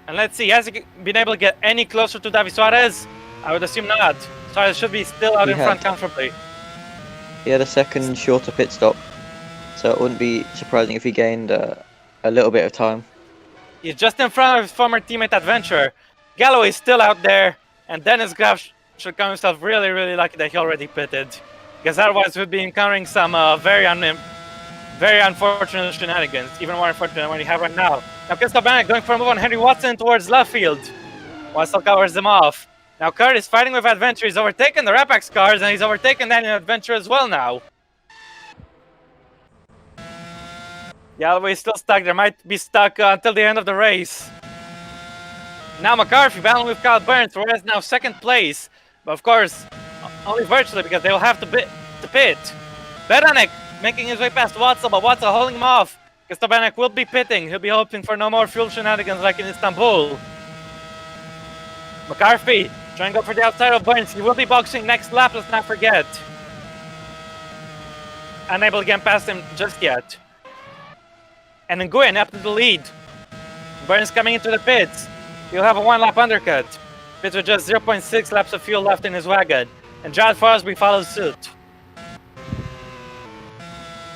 And let's see, has he been able to get any closer to Davi Suarez? I would assume not. Suarez should be still out in front comfortably. He had a second shorter pit stop, so it wouldn't be surprising if he gained a little bit of time. He's just in front of his former teammate Adventure. Galloway is still out there, and Dennis Graf should count himself really, really lucky that he already pitted. Because otherwise he would be encountering some very unfortunate shenanigans, even more unfortunate than what we have right now. Now Crystal Bennett going for a move on Henry Watson towards left field. Watson covers him off. Now Curtis fighting with Adventure. He's overtaken the Rapax cars, and he's overtaken Daniel Adventure as well now. Galloway is still stuck. They might be stuck until the end of the race. Now McCarthy battling with Kyle Burns, where is now second place. But of course, only virtually, because they will have to pit. Beranek making his way past Watson, but Watson holding him off. Because Beranek will be pitting. He'll be hoping for no more fuel shenanigans like in Istanbul. McCarthy trying to go for the outside of Burns. He will be boxing next lap, let's not forget. Unable to get past him just yet. And Nguyen up to the lead. Burns coming into the pits. He'll have a 1-lap undercut. Pits with just 0.6 laps of fuel left in his wagon. And Jared Forsby follows suit.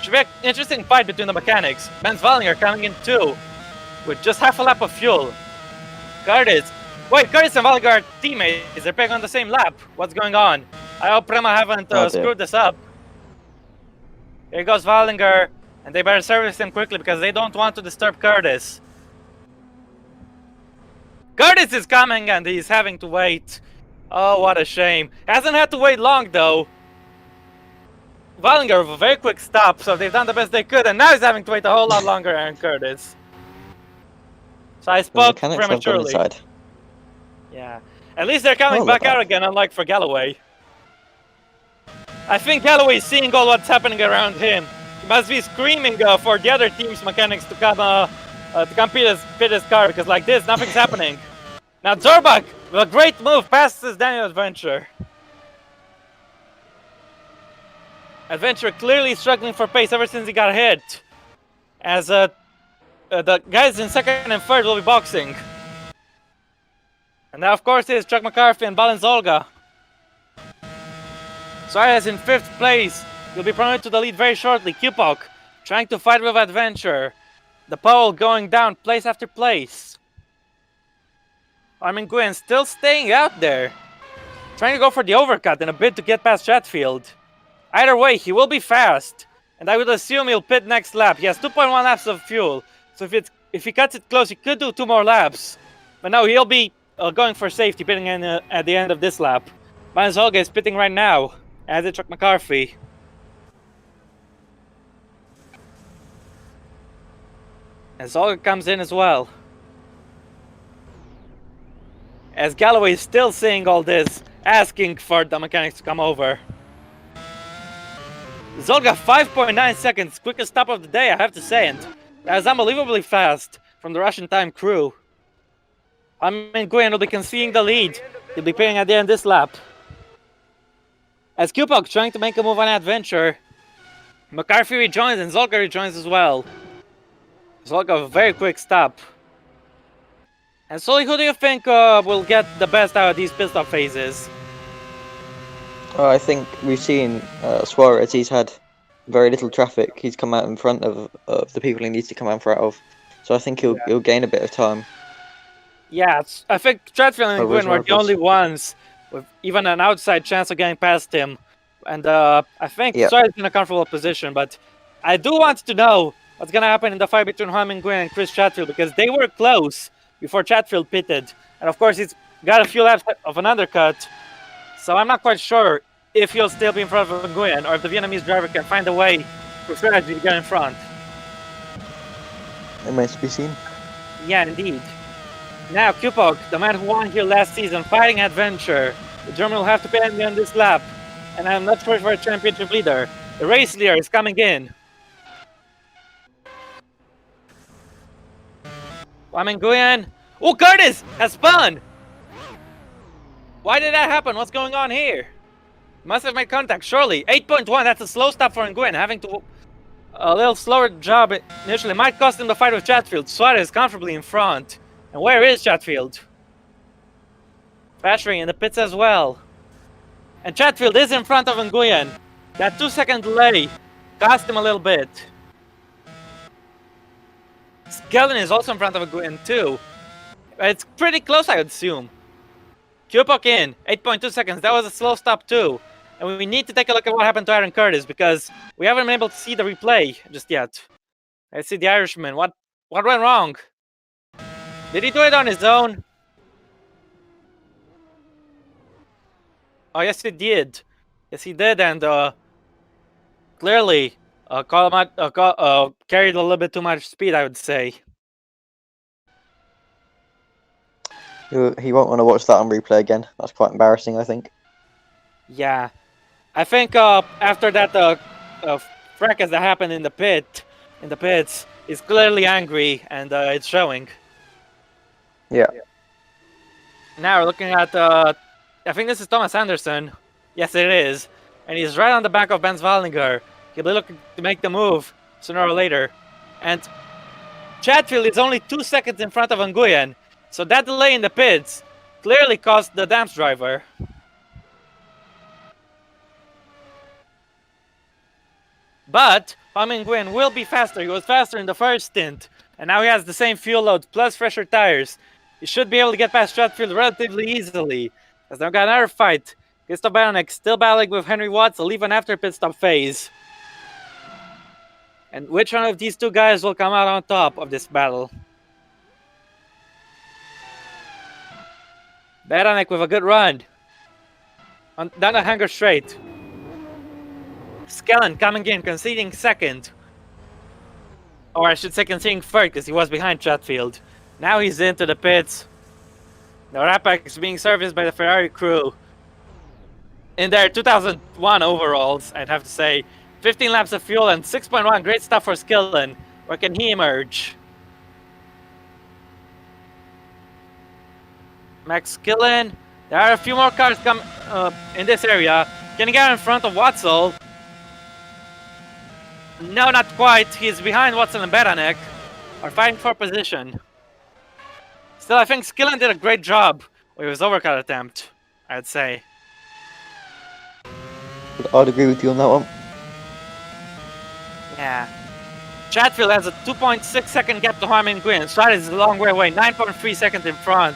Should be an interesting fight between the mechanics. Ben Zwallinger coming in 2 with just half a lap of fuel. Curtis. Wait, Curtis and Zwallinger are teammates. They're playing on the same lap. What's going on? I hope Prema haven't screwed this up. Here goes Zwallinger. And they better service him quickly because they don't want to disturb Curtis. Curtis is coming and he's having to wait. Oh, what a shame. Hasn't had to wait long though. Zwallinger with a very quick stop, so they've done the best they could, and now he's having to wait a whole lot longer than Curtis. So I spoke prematurely. Yeah. At least they're coming back out again, unlike for Galloway. I think Galloway's seeing all what's happening around him. He must be screaming for the other team's mechanics to come pit his car, because like this, nothing's happening. Now Zorbach, with a great move, passes Daniel Adventure. Adventure clearly struggling for pace ever since he got hit. As the guys in second and third will be boxing. And now of course is Chuck McCarthy and Balance Olga. Suarez in 5th place. He'll be promoted to the lead very shortly. Kupok trying to fight with Adventure. The pole going down place after place. Armin Nguyen still staying out there. Trying to go for the overcut in a bid to get past Chatfield. Either way, he will be fast. And I would assume he'll pit next lap. He has 2.1 laps of fuel. So if he cuts it close, he could do 2 more laps. But no, he'll be going for safety, pitting in at the end of this lap. Vance Olga is pitting right now, as is Chuck McCarthy. And Olga comes in as well. As Galloway is still seeing all this, asking for the mechanics to come over. Zolga 5.9 seconds, quickest stop of the day, I have to say, and that is unbelievably fast from the Russian time crew. Armin Nguyen will be conceding the lead. He'll be pitting at the end of this lap. As Kupok trying to make a move on Adventure, McCarthy rejoins and Zolga rejoins as well. Zolga a very quick stop. And Sully, who do you think will get the best out of these pit stop phases? I think we've seen Suarez. He's had very little traffic. He's come out in front of the people he needs to come out in front of. So I think he'll gain a bit of time. Yeah, I think Chatfield and Nguyen were the only ones with even an outside chance of getting past him. And I think Suarez is in a comfortable position. But I do want to know what's going to happen in the fight between Armin Nguyen and Chris Chatfield, because they were close before Chatfield pitted. And of course, he's got a few laps of an undercut. So I'm not quite sure if he'll still be in front of Nguyen or if the Vietnamese driver can find a way for strategy to get in front. It remains to be seen. Yeah, indeed. Now, Kupok, the man who won here last season, fighting Adventure. The German will have to pay him on this lap. And I'm not sure for a championship leader. The race leader is coming in. Armin Nguyen. Oh, Curtis has spun! Why did that happen? What's going on here? Must have made contact, surely. 8.1, that's a slow stop for Nguyen. Having to a little slower job initially might cost him the fight with Chatfield. Suarez comfortably in front. And where is Chatfield? Patrick in the pits as well. And Chatfield is in front of Nguyen. That 2-second delay cost him a little bit. Skelton is also in front of Nguyen too. It's pretty close, I would assume. Kupok in, 8.2 seconds. That was a slow stop too. And we need to take a look at what happened to Aaron Curtis, because we haven't been able to see the replay just yet. I see the Irishman. What went wrong? Did he do it on his own? Oh, yes, he did. Yes, he did, and clearly carried a little bit too much speed, I would say. He won't want to watch that on replay again. That's quite embarrassing, I think. Yeah. I think after that fracas that happened in the pits, he's clearly angry, and it's showing. Yeah. Now we're looking at, I think this is Thomas Anderson. Yes, it is. And he's right on the back of Ben Zwallinger. He'll be looking to make the move sooner or later. And Chatfield is only 2 seconds in front of Nguyen. So that delay in the pits clearly cost the Dams driver. But Humming Gwyn will be faster. He was faster in the first stint. And now he has the same fuel load plus fresher tires. He should be able to get past Stratfield relatively easily. As now got another fight. Gustav Baranek still battling with Henry Watts. Will even after pit stop phase. And which one of these two guys will come out on top of this battle? Baranek with a good run. Down the hanger straight. Skellen coming in, conceding second. Or I should say conceding third, because he was behind Chatfield. Now he's into the pits. The Rapac is being serviced by the Ferrari crew. In their 2001 overalls, I'd have to say. 15 laps of fuel and 6.1. Great stuff for Skellen. Where can he emerge? Max Skellen. There are a few more cars come in this area. Can he get in front of Watzel? No, not quite. He's behind Watson and Baranek. Are fighting for position. Still, I think Skillen did a great job with his overcut attempt, I'd say. I'd agree with you on that one. Yeah. Chatfield has a 2.6 second gap to Harman Gwyn. Suarez is a long way away, 9.3 seconds in front.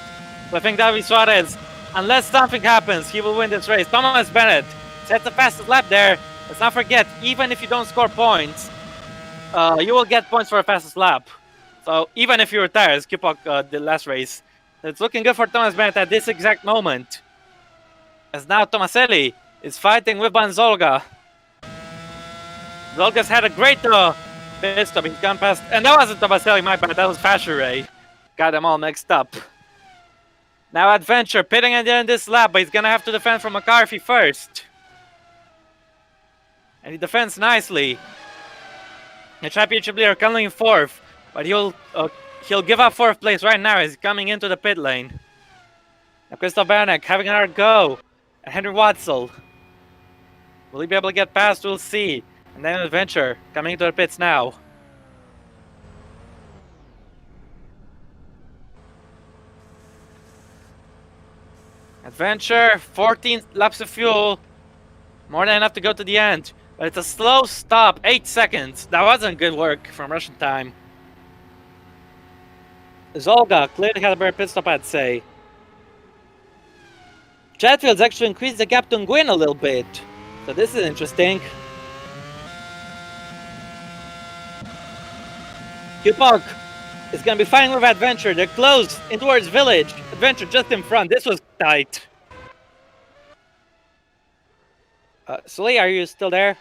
So I think David Suarez, unless something happens, he will win this race. Thomas Bennett sets the fastest lap there. Let's not forget, even if you don't score points, you will get points for a fastest lap. So even if you retire, as Kipok did last race, it's looking good for Thomas Bennett at this exact moment. As now Tomaselli is fighting with Banzolga. Zolga's had a great pit stop. He's gone past, and that wasn't Tomaselli, my bad. That was Fashere. Got them all mixed up. Now Adventure pitting at the end of this lap, but he's gonna have to defend from McCarthy first. And he defends nicely. The championship leader coming in fourth, but he'll give up fourth place right now as he's coming into the pit lane. Now Christoph Baranek having another go. And Henry Watzel. Will he be able to get past? We'll see. And then Adventure coming into the pits now. Adventure, 14 laps of fuel. More than enough to go to the end. But it's a slow stop, 8 seconds. That wasn't good work from Russian time. Zolga clearly had a better pit stop, I'd say. Chatfield's actually increased the gap to Nguyen a little bit. So this is interesting. Kipok is going to be fighting with Adventure. They're close in towards Village. Adventure just in front. This was tight. Sully, are you still there?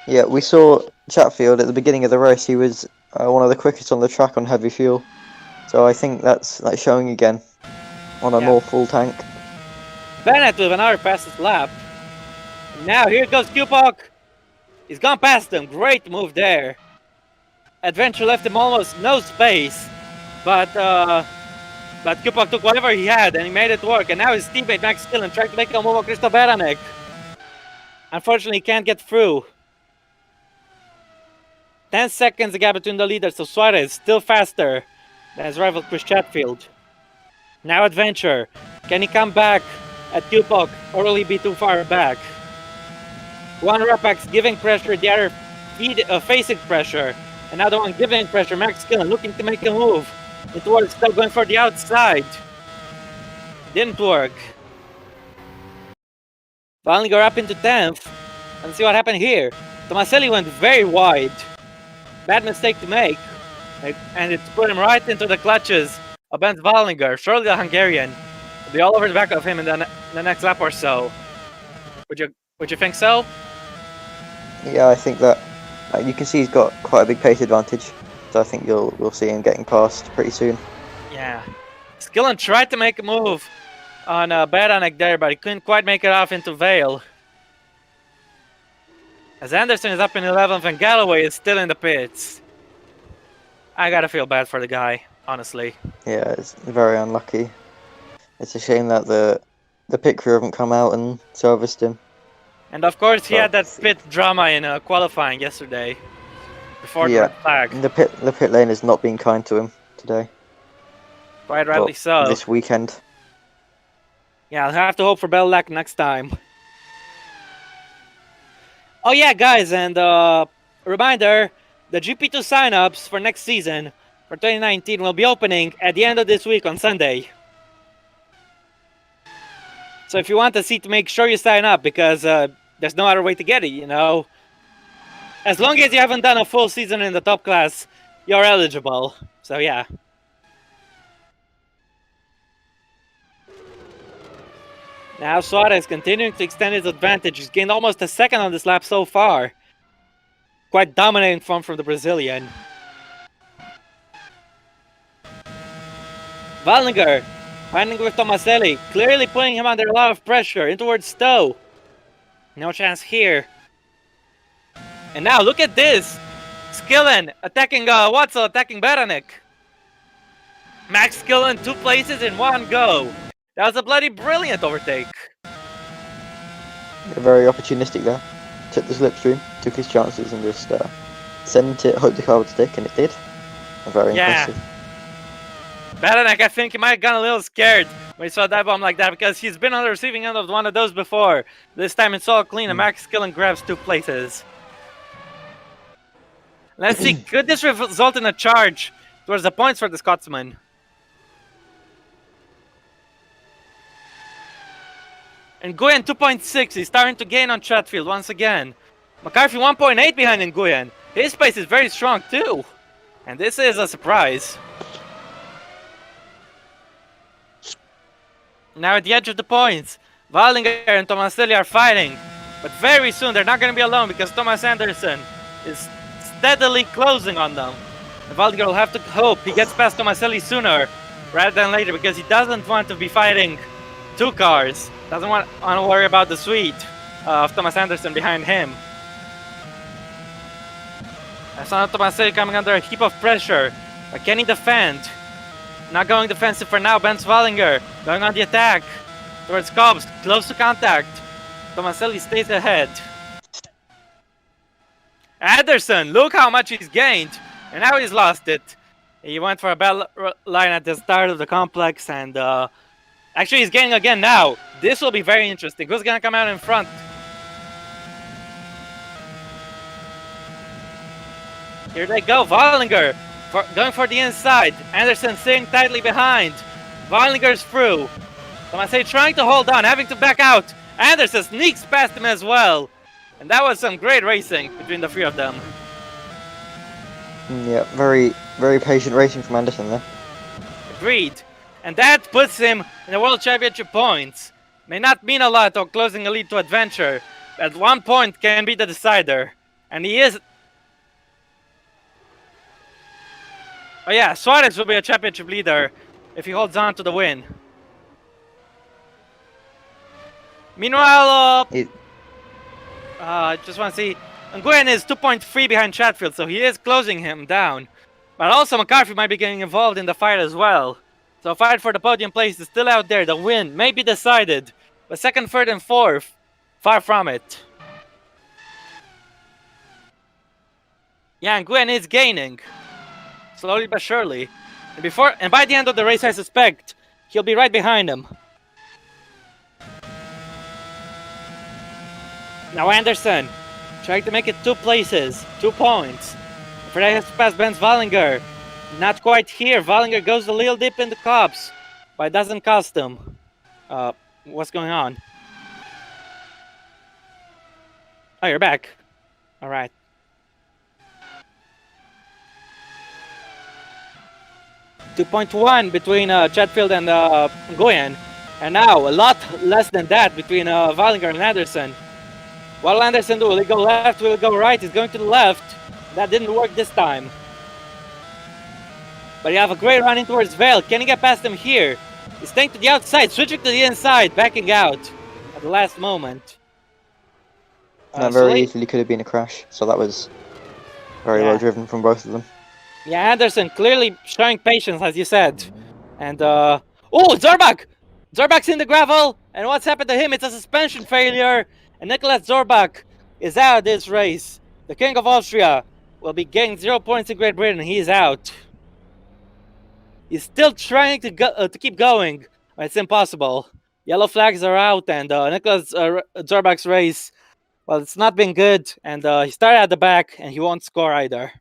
Yeah, we saw Chatfield at the beginning of the race. He was one of the quickest on the track on heavy fuel. So I think that's showing again on a more full tank. Bennett with another fastest lap. Now here goes Kipok. He's gone past him. Great move there. Adventure left him almost no space. But Kipok took whatever he had and he made it work. And now his teammate Max Skillen trying to make a move on Christoph Baranek. Unfortunately, he can't get through. 10 seconds the gap between the leaders, so Suarez still faster than his rival Chris Chatfield. Now Adventure. Can he come back at Kipok or will he be too far back? One Rapak's giving pressure, the other facing pressure. Another one giving pressure, Max Skillen looking to make a move. It was still going for the outside. Didn't work. Finally got up into 10th. And see what happened here. Tomaselli went very wide. Bad mistake to make. And it's put him right into the clutches of Benz Wallinger. Surely the Hungarian will be all over the back of him in the next lap or so. Would you think so? Yeah, I think that you can see he's got quite a big pace advantage. So I think we'll see him getting past pretty soon. Yeah. Skillen tried to make a move on Baranek there, but he couldn't quite make it off into Vale. As Anderson is up in 11th and Galloway is still in the pits. I gotta feel bad for the guy, honestly. Yeah, it's very unlucky. It's a shame that the pit crew haven't come out and serviced him. And of course he had that pit drama in qualifying yesterday. Before the red flag. The pit lane has not been kind to him today. Quite rightly so. This weekend. Yeah, I'll have to hope for better luck next time. Oh yeah, guys, and reminder, the GP2 sign-ups for next season for 2019 will be opening at the end of this week on Sunday. So if you want a seat, make sure you sign up, because there's no other way to get it, you know. As long as you haven't done a full season in the top class, you're eligible. So yeah. Now Suarez continuing to extend his advantage. He's gained almost a second on this lap so far. Quite dominating form from the Brazilian. Wallinger finding with Tomaselli, clearly putting him under a lot of pressure in towards Stowe. No chance here. And now look at this. Skillen attacking Watzel, attacking Beranek. Max Skillen 2 places in one go. That was a bloody brilliant overtake. Very opportunistic there. Took the slipstream, took his chances, and just sent it, hoped the car would stick, and it did. Very impressive. Beranek, I think he might have gotten a little scared when he saw that bomb like that, because he's been on the receiving end of one of those before. This time it's all clean, and Max Skillen grabs 2 places. Let's see, could this result in a charge towards the points for the Scotsman? And Nguyen 2.6, he's starting to gain on Chatfield once again. McCarthy 1.8 behind Nguyen. His pace is very strong too. And this is a surprise. Now at the edge of the points, Wallinger and Tomaselli are fighting. But very soon they're not going to be alone, because Thomas Anderson is steadily closing on them. And Wallinger will have to hope he gets past Tomaselli sooner rather than later, because he doesn't want to be fighting 2 cars. Doesn't want to worry about the suite of Thomas Anderson behind him. That's not Tomaselli coming under a heap of pressure. But can he defend? Not going defensive for now. Benz Wallinger going on the attack towards Cobbs. Close to contact. Tomaselli stays ahead. Anderson, look how much he's gained. And now he's lost it. He went for a bad line at the start of the complex, and actually he's gaining again now. This will be very interesting. Who's gonna come out in front? Here they go. Wallinger going for the inside. Anderson sitting tightly behind. Wallinger's through. Tomaselli trying to hold on, having to back out. Anderson sneaks past him as well. And that was some great racing between the 3 of them. Yeah, very, very patient racing from Anderson there. Agreed. And that puts him in the World Championship points. May not mean a lot of closing a lead to adventure. At 1 point can be the decider. And he is... Oh yeah, Suarez will be a championship leader if he holds on to the win. Meanwhile, I just want to see... Nguyen is 2.3 behind Chatfield, so he is closing him down. But also McCarthy might be getting involved in the fight as well. So fight for the podium place is still out there. The win may be decided. But 2nd, 3rd, and 4th, far from it. Yeah, Nguyen is gaining. Slowly but surely. And by the end of the race, I suspect he'll be right behind him. Now Anderson, trying to make it 2 places, 2 points. For that, he has to pass Benz Wallinger. Not quite here. Wallinger goes a little deep in the cops, but it doesn't cost him. What's going on? Oh, you're back. All right. .1 between Chatfield and Nguyen. And now a lot less than that between Wallinger and Anderson. What'll Anderson do? Will he go left? Will he go right? He's going to the left. That didn't work this time. But you have a great run in towards Vale. Can he get past him here? He's staying to the outside, switching to the inside, backing out at the last moment. That very easily could have been a crash, so that was very well driven from both of them. Yeah, Anderson clearly showing patience, as you said. And, oh, Zorbach! Zorbach's in the gravel, and what's happened to him? It's a suspension failure, and Nicholas Zorbach is out of this race. The King of Austria will be getting 0 points in Great Britain. He's out. He's still trying to keep going. It's impossible. Yellow flags are out, and Nicholas Zorbach's race Well, it's not been good, and he started at the back, and he won't score either.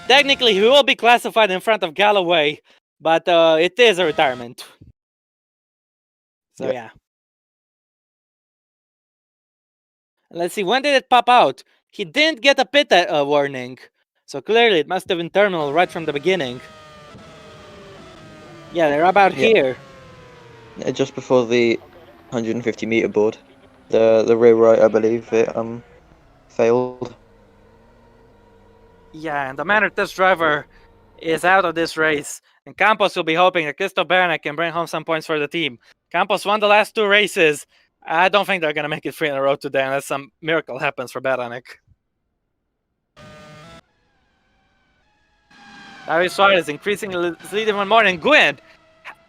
Technically, he will be classified in front of Galloway, but it is a retirement. So yeah. Let's see, when did it pop out? He didn't get a pit warning, so clearly it must have been terminal right from the beginning. Yeah, they're about here. Just before the 150-meter board, the rear right, I believe, it failed. Yeah, and the Manor test driver is out of this race, and Campos will be hoping that Christoph Beranek can bring home some points for the team. Campos won the last 2 races. I don't think they're going to make it 3 in a row today unless some miracle happens for Beranek. David Suarez increasing his lead even more, and Gwyn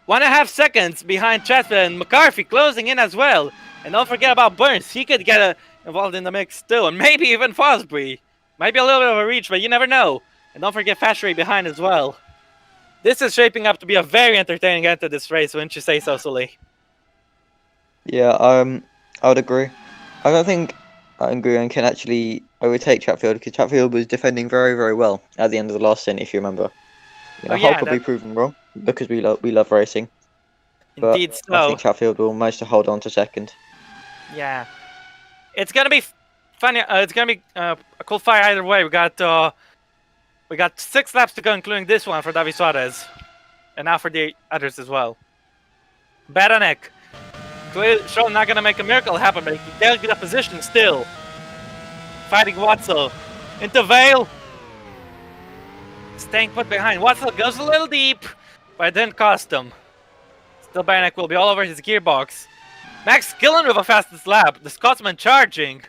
1.5 seconds behind Chatfield, and McCarthy closing in as well. And don't forget about Burns. He could get involved in the mix too, and maybe even Fosbury. Might be a little bit of a reach, but you never know. And don't forget Fashry behind as well. This is shaping up to be a very entertaining end to this race, wouldn't you say so, Sully? Yeah, I would agree. I don't think Nguyen can actually overtake Chatfield because Chatfield was defending very, very well at the end of the last stint, if you remember. Hulk will be proven wrong because we love racing. Indeed, but I think Chatfield will manage to hold on to second. Yeah, it's gonna be funny. It's gonna be a cool fight either way. We got 6 laps to go, including this one for David Suarez, and now for the others as well. Beranek, sure not gonna make a miracle happen, but he can get a position still. Fighting Watzel into Vale, staying put behind. Watzel goes a little deep, but it didn't cost him. Still, Beranek will be all over his gearbox. Max Gillen with a fastest lap, the Scotsman charging,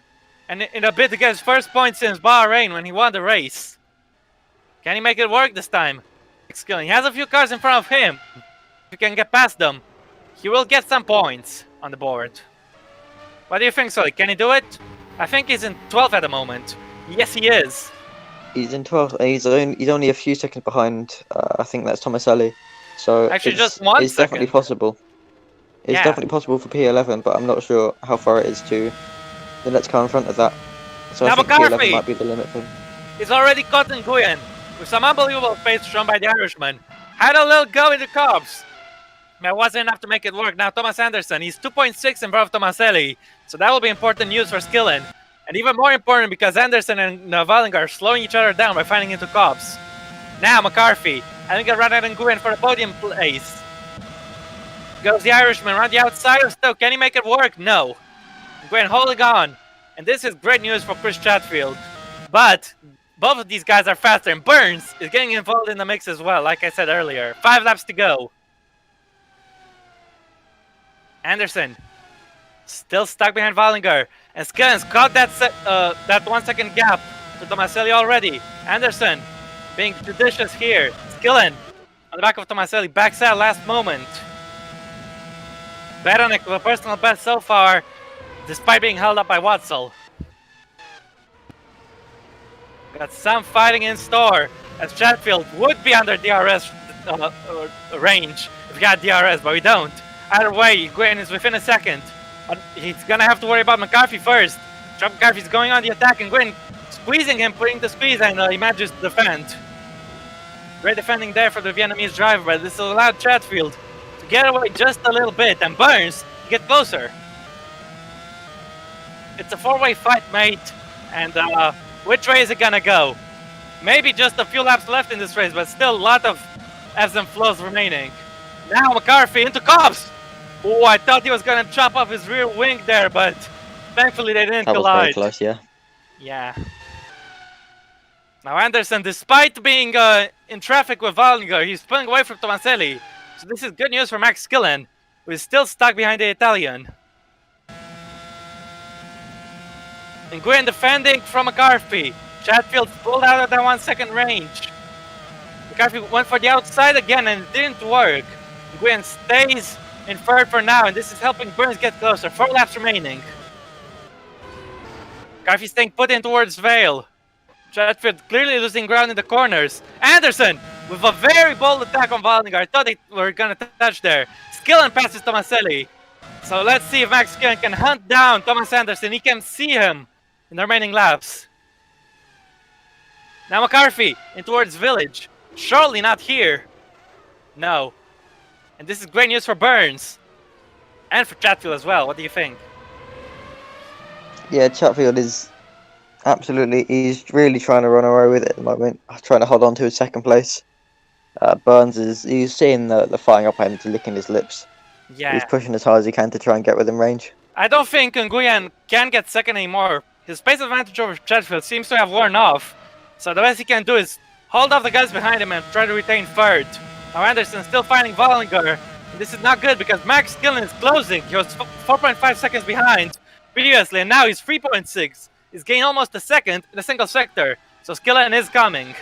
and in a bid to get his first point since Bahrain when he won the race. Can he make it work this time? Max Gillen, he has a few cars in front of him. If he can get past them, he will get some points on the board. What do you think, Sully? Can he do it? I think he's in 12th at the moment. Yes, he is. He's in 12th. He's only a few seconds behind. I think that's Tomaselli. So actually, just 1 it's second. Definitely possible. It's definitely possible for P11, but I'm not sure how far it is to the next car in front of that. So now I think P11 might be the limit for him. He's already caught in Nguyen with some unbelievable pace shown by the Irishman. Had a little go in the curbs. That wasn't enough to make it work. Now Thomas Anderson, he's 2.6 in front of Tomaselli, so that will be important news for Skillen. And even more important because Anderson and Vallinger are slowing each other down by finding into cops. Now McCarthy, having a run at Nguyen for the podium place. Goes the Irishman around the outside of Stoke. Can he make it work? No. Nguyen holding on. And this is great news for Chris Chatfield. But both of these guys are faster, and Burns is getting involved in the mix as well, like I said earlier. 5 laps to go. Anderson still stuck behind Vallinger, and Skillen's caught that 1 second gap to Tomaselli already. Anderson being judicious here. Skillen on the back of Tomaselli, backs out last moment. Beranek with a personal best so far, despite being held up by Watzel. Got some fighting in store, as Chatfield would be under DRS range if we got DRS, but we don't. Either way, Nguyen is within a second. He's gonna have to worry about McCarthy first. McCarthy's going on the attack, and Nguyen squeezing him, putting the squeeze, and he manages to defend. Great defending there for the Vietnamese driver, but this allowed Chatfield to get away just a little bit, and Burns to get closer. It's a 4-way fight, mate, and which way is it gonna go? Maybe just a few laps left in this race, but still a lot of ebbs and flows remaining. Now McCarthy into Cobbs! Oh, I thought he was gonna chop off his rear wing there, but thankfully they didn't collide. That was very close, yeah. Yeah. Now Anderson, despite being in traffic with Vallinger, he's pulling away from Tomaselli. So this is good news for Max Skillen, who is still stuck behind the Italian. Nguyen defending from McCarthy. Chatfield pulled out of that 1 second range. McCarthy went for the outside again and it didn't work. Nguyen stays in third for now, and this is helping Burns get closer. 4 laps remaining. McCarthy staying put in towards Vale. Chatfield clearly losing ground in the corners. Anderson with a very bold attack on Vallinger. I thought they were gonna touch there. Skillen passes Tomaselli. So let's see if Max Skillen can hunt down Thomas Anderson. He can see him in the remaining laps. Now McCarthy in towards Village. Surely not here. No. And this is great news for Burns. And for Chatfield as well. What do you think? Yeah, Chatfield is absolutely, he's really trying to run away with it at the moment, trying to hold on to his second place. Burns he's seeing the firing up and licking his lips. Yeah. He's pushing as hard as he can to try and get within range. I don't think Nguyen can get second anymore. His pace advantage over Chatfield seems to have worn off. So the best he can do is hold off the guys behind him and try to retain third. Now Anderson still finding Wallinger. This is not good because Max Skillen is closing. He was 4.5 seconds behind previously, and now he's 3.6. He's gained almost a second in a single sector. So Skillen is coming.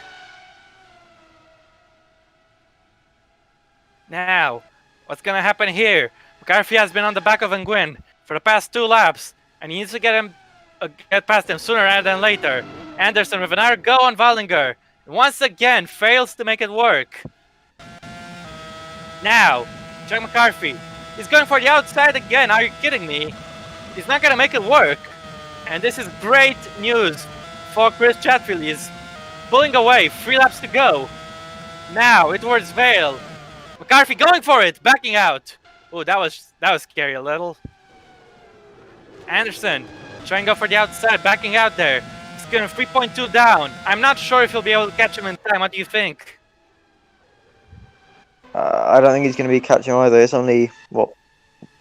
Now, what's gonna happen here? McCarthy has been on the back of Nguyen for the past 2 laps, and he needs to get past him sooner rather than later. Anderson with another go on Wallinger. Once again, fails to make it work. Now, Jack McCarthy. He's going for the outside again. Are you kidding me? He's not gonna make it work. And this is great news for Chris Chatfield. He's pulling away. 3 laps to go. Now, towards Vale. McCarthy going for it, backing out. Oh, that was scary a little. Anderson trying to go for the outside, backing out there. He's going 3.2 down. I'm not sure if he'll be able to catch him in time. What do you think? I don't think he's going to be catching either. It's only, what,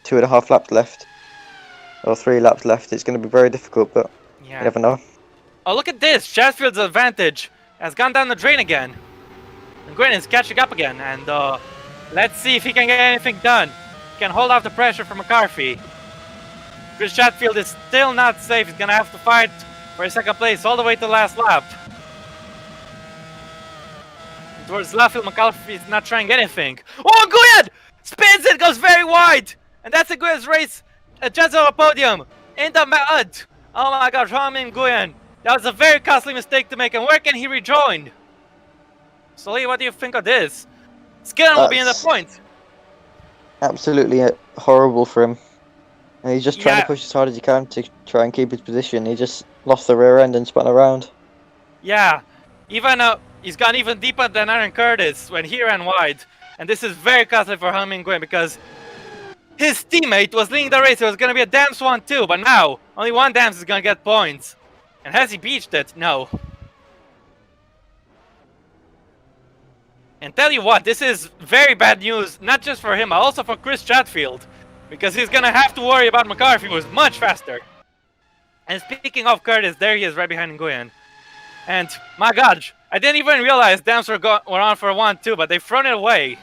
2.5 laps left? Or 3 laps left. It's going to be very difficult, but yeah. You never know. Oh, look at this. Chatfield's advantage has gone down the drain again. And Nguyen is catching up again. And let's see if he can get anything done. He can hold off the pressure from McCarthy. Chris Chatfield is still not safe. He's going to have to fight for his second place all the way to the last lap. Towards Laffield, McCarthy is not trying anything. Oh, Nguyen spins it, goes very wide. And that's a Nguyen's race. A chance of a podium in the mud. Oh my God, Ramin Nguyen. That was a very costly mistake to make. And where can he rejoin? Sully, what do you think of this? Skillen will be in the point. Absolutely horrible for him. And he's just trying to push as hard as he can to try and keep his position. He just lost the rear end and spun around. Yeah, even he's gone even deeper than Aaron Curtis when he ran wide. And this is very costly for Ramin Nguyen because his teammate was leading the race. It was going to be a Dams 1-2, but now only one Dams is going to get points. And has he beached it? No. And tell you what, this is very bad news, not just for him, but also for Chris Chatfield. Because he's going to have to worry about McCarthy, who is much faster. And speaking of Curtis, there he is right behind Nguyen. And my God, I didn't even realize Dams were on for a 1-2, but they've thrown it away.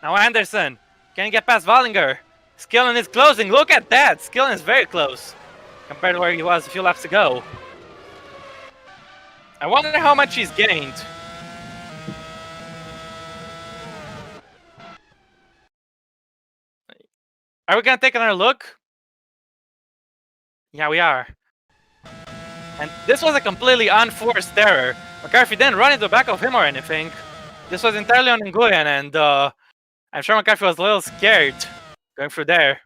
Now Anderson, can he get past Wallinger? Skillen is closing, look at that! Skillen is very close compared to where he was a few laps ago. I wonder how much he's gained. Are we gonna take another look? Yeah, we are. And this was a completely unforced error. McCarthy didn't run into the back of him or anything. This was entirely on Nguyen, and I'm sure McCarthy was a little scared going through there.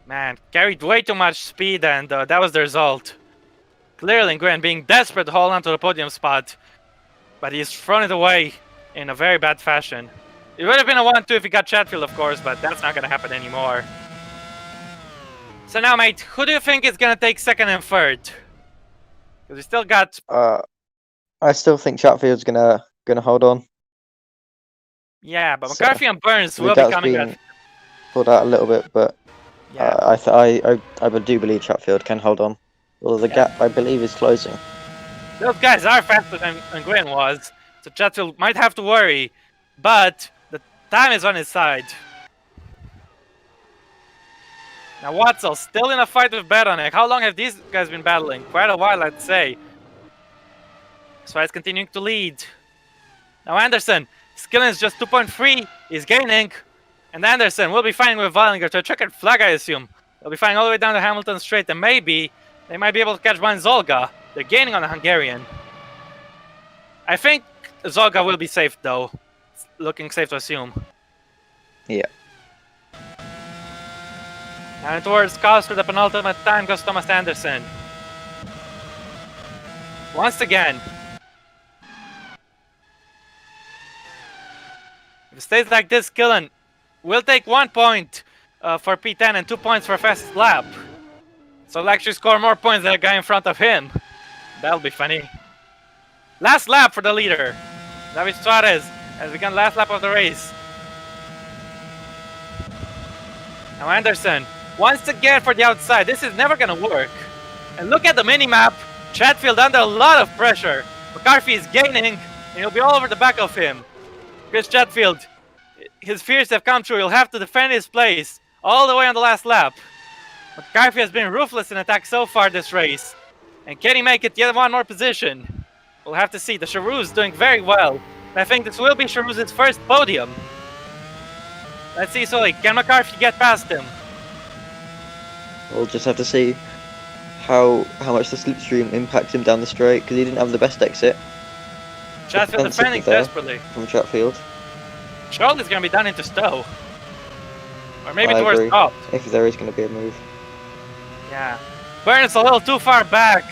Man, carried way too much speed, and that was the result. Clearly Nguyen being desperate to hold on to the podium spot, but he's thrown it away in a very bad fashion. It would have been a 1-2 if he got Chatfield, of course, but that's not going to happen anymore. So now, mate, who do you think is going to take second and third? Because we still got... I still think Chatfield's gonna hold on. Yeah, but McCarthy and Burns will be coming up. Pulled out a little bit, but yeah. I do believe Chatfield can hold on. Although the gap, I believe, is closing. Those guys are faster than Nguyen was, so Chatfield might have to worry. But the time is on his side. Now Watzel still in a fight with Beranek. How long have these guys been battling? Quite a while, I'd say. So he's continuing to lead. Now Anderson, Skillen is just 2.3. He's gaining. And Anderson will be fighting with Wallinger to a checkered flag, I assume. They'll be fighting all the way down to Hamilton Straight, and maybe they might be able to catch behind Zolga. They're gaining on the Hungarian. I think Zolga will be safe, though. looking safe to assume. Yeah. And towards cause for the penultimate time goes Thomas Anderson. Once again. If it stays like this, Killen will take 1 point for P10 and 2 points for fastest lap. So he'll actually score more points than the guy in front of him. That'll be funny. Last lap for the leader. David Suarez has begun last lap of the race. Now Anderson, once again for the outside. This is never gonna work. And look at the mini-map. Chatfield under a lot of pressure. McCarthy is gaining, and he'll be all over the back of him. Chris Chatfield, his fears have come true. He'll have to defend his place all the way on the last lap. McCarthy has been ruthless in attack so far this race. And can he make it yet one more position? We'll have to see. The Charoux doing very well. And I think this will be Charoux' first podium. Let's see, Sully. Can McCarthy get past him? We'll just have to see how much the slipstream impacts him down the straight, because he didn't have the best exit. Chatfield defending desperately. From Chatfield. Charlotte's gonna be done into Stowe. Or maybe I towards agree. top. If there is going to be a move. Yeah. Burnett's a little too far back.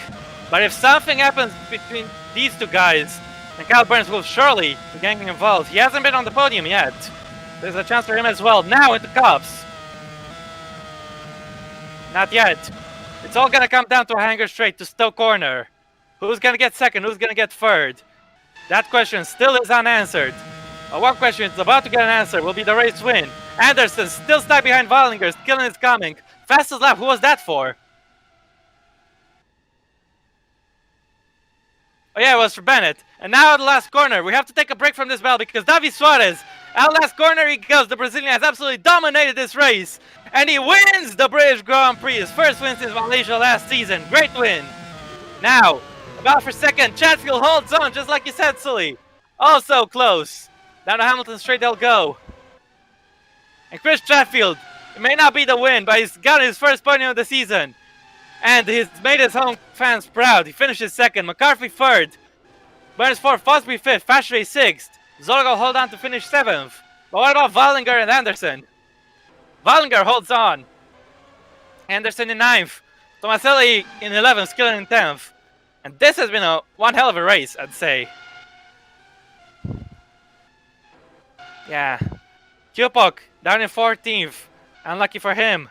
But if something happens between these two guys, then Kyle Burns will surely be getting involved. He hasn't been on the podium yet. There's a chance for him as well. Now into cups. Not yet. It's all gonna come down to a hanger straight to Stowe corner. Who's gonna get second? Who's gonna get third? That question still is unanswered. One question is about to get an answer. Will be the race win. Anderson still stuck behind Wallinger. Killen is coming. Fastest lap. Who was that for? Oh yeah, it was for Bennett. And now the last corner. We have to take a break from this battle because David Suarez, out last corner he goes. The Brazilian has absolutely dominated this race. And he wins the British Grand Prix. His first win since Malaysia last season. Great win. Now, about for second, Chatfield holds on just like you said, Sully. Oh, so close. Down to Hamilton straight they'll go. And Chris Chatfield, it may not be the win, but he's got his first podium of the season. And he's made his home fans proud. He finishes second. McCarthy third. Burns fourth. Fosbury fifth. Fashray sixth. Zolgo hold on to finish seventh. But what about Wallinger and Anderson? Wallinger holds on. Anderson in ninth. Tomaselli in 11th. Skillen in 10th. And this has been one hell of a race, I'd say. Yeah. Kupok down in 14th. Unlucky for him.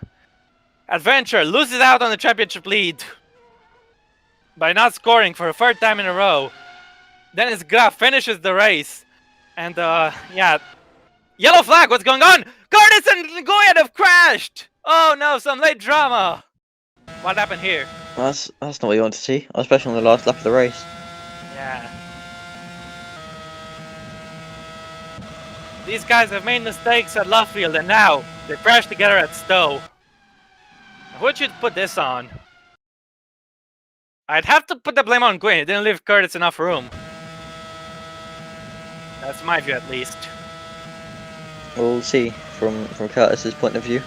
Adventure loses out on the championship lead by not scoring for a third time in a row. Dennis Graf finishes the race. And yeah. Yellow flag, what's going on? Curtis and Goyen have crashed! Oh no, some late drama. What happened here? That's not what you want to see, especially on the last lap of the race. Yeah. These guys have made mistakes at Luffield and now they crash together at Stowe. Who would you put this on? I'd have to put the blame on Gwyn. It didn't leave Curtis enough room. That's my view, at least. We'll see from Curtis's point of view.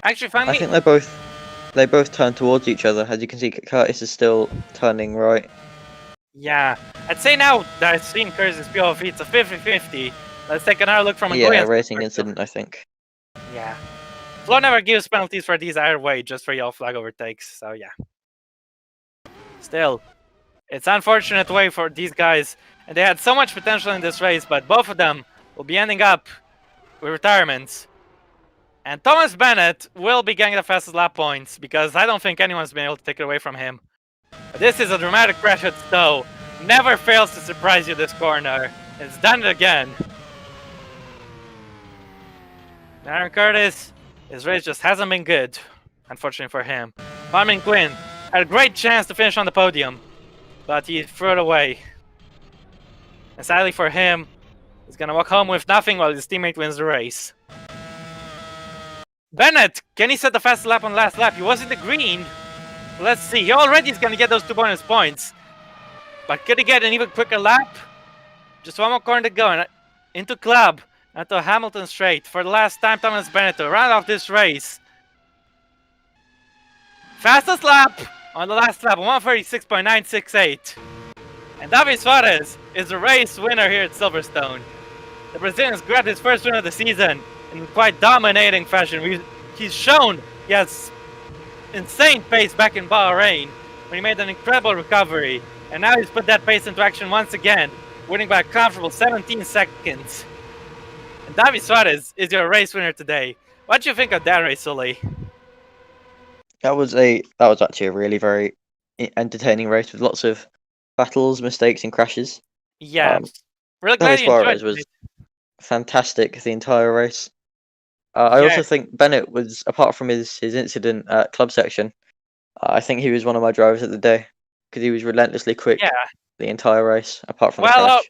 Actually, finally, I think they both turn towards each other. As you can see, Curtis is still turning right. yeah. I'd say now that I've seen Curtis's POV, it's a 50-50. Let's take another look from a Yeah, racing incident, I think. Yeah. Flo never gives penalties for these either way, just for yellow flag overtakes, so yeah. Still, it's unfortunate way for these guys, and they had so much potential in this race, but both of them will be ending up with retirements. And Thomas Bennett will be getting the fastest lap points, because I don't think anyone's been able to take it away from him. But this is a dramatic crash at Stowe. Never fails to surprise you this corner. It's done it again. Aaron Curtis, his race just hasn't been good, unfortunately for him. Farming Quinn had a great chance to finish on the podium, but he threw it away. And sadly for him, he's gonna walk home with nothing while his teammate wins the race. Bennett, can he set the fastest lap on the last lap? He was in the green. Let's see, he already is gonna get those 2 bonus points. But could he get an even quicker lap? Just one more corner to go, and into Club. Into Hamilton straight for the last time. Thomas Bennett to round off this race. Fastest lap on the last lap, 136.968. And Davi Suarez is the race winner here at Silverstone. The Brazilian's grabbed his first win of the season in quite dominating fashion. He's shown he has insane pace back in Bahrain when he made an incredible recovery. And now he's put that pace into action once again, winning by a comfortable 17 seconds. And Davi Suarez is your race winner today. What do you think of that race, Sully? That was actually a really very entertaining race with lots of battles, mistakes, and crashes. Yeah, really glad Davi you enjoyed Suarez was it. fantastic the entire race. I also think Bennett was, apart from his incident at club section, I think he was one of my drivers of the day because he was relentlessly quick the entire race, apart from the crash.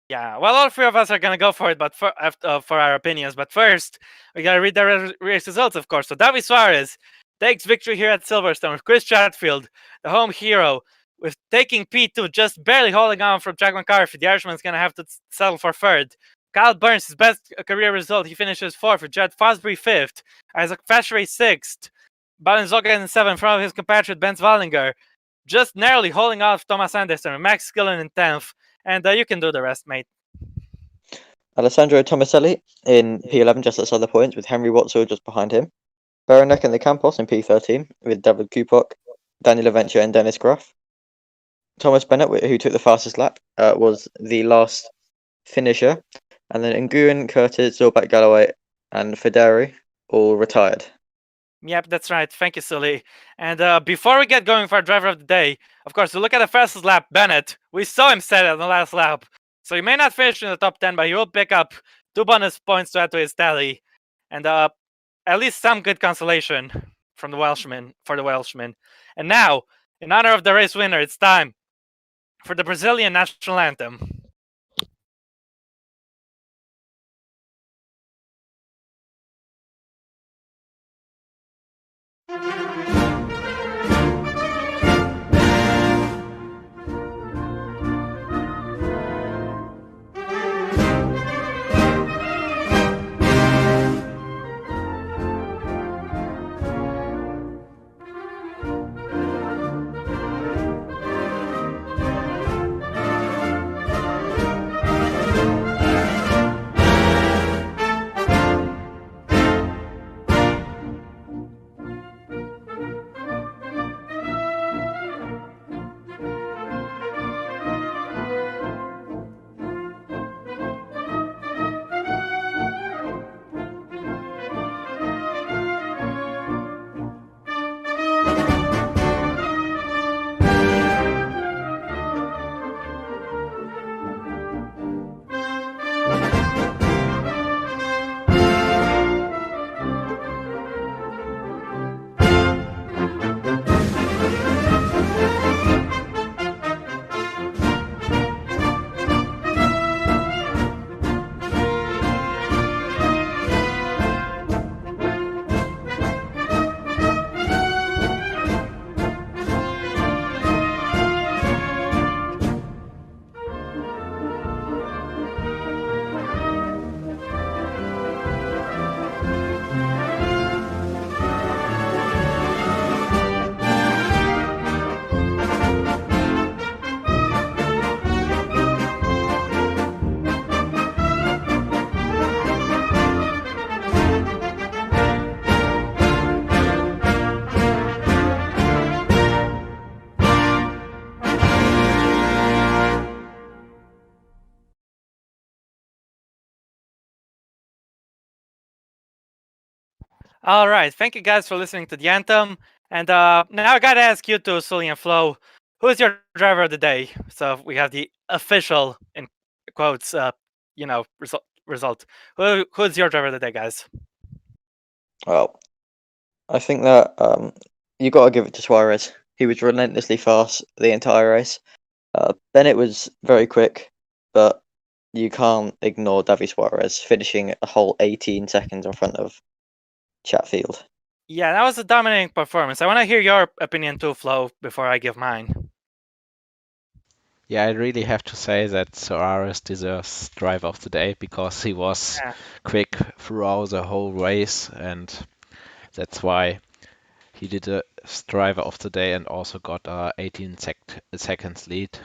Well, all three of us are gonna go for it, but for our opinions. But first, we gotta read the race results, of course. So Davi Suarez takes victory here at Silverstone with Chris Chatfield, the home hero, with taking P2, just barely holding on from Jack McCarthy. The Irishman's gonna have to settle for third. Kyle Burns, his best career result, he finishes fourth, with Jed Fosbury fifth, Isaac Fashray sixth, Balanzoga in seventh, from his compatriot Ben Wallinger, just narrowly holding off Thomas Anderson, and Max Skillen in 10th. And you can do the rest, mate. Alessandro Tomaselli in P11, just outside the points, with Henry Watson just behind him. Beranek in the Campos in P13, with David Kupok, Daniel Aventure, and Dennis Graff. Thomas Bennett, who took the fastest lap, was the last finisher. And then Nguyen, Curtis, Zilbak Galloway, and Federi all retired. Yep, that's right. Thank you, Sully. And before we get going for our driver of the day, of course, we look at the fastest lap, Bennett. We saw him set it on the last lap. So he may not finish in the top 10, but he will pick up 2 bonus points to add to his tally. And at least some good consolation from the Welshman, for the Welshman. And now, in honor of the race winner, it's time for the Brazilian national anthem. All right, thank you guys for listening to the anthem. And now I gotta ask you two, Sully and Flo, who's your driver of the day? So we have the official, in quotes, result. Who's your driver of the day, guys? Well, I think that you got to give it to Suarez. He was relentlessly fast the entire race. Bennett was very quick, but you can't ignore Davi Suarez finishing a whole 18 seconds in front of Chatfield. Yeah, that was a dominating performance. I want to hear your opinion too, Flo, before I give mine. Yeah, I really have to say that Suarez deserves driver of the day because he was quick throughout the whole race, and that's why He did a driver of the day and also got a 18 seconds lead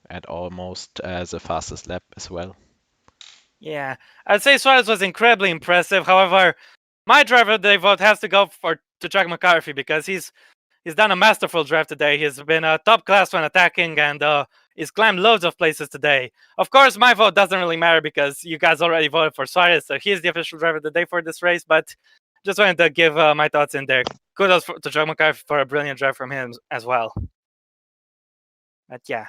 and almost the fastest lap as well. Yeah, I'd say Suarez was incredibly impressive. However, my driver of the day vote has to go to Jack McCarthy because he's done a masterful drive today. He's been a top class when attacking and he's climbed loads of places today. Of course, my vote doesn't really matter because you guys already voted for Suarez, so he's the official driver of the day for this race. But just wanted to give my thoughts in there. Kudos to Jack McCarthy for a brilliant drive from him as well. But yeah,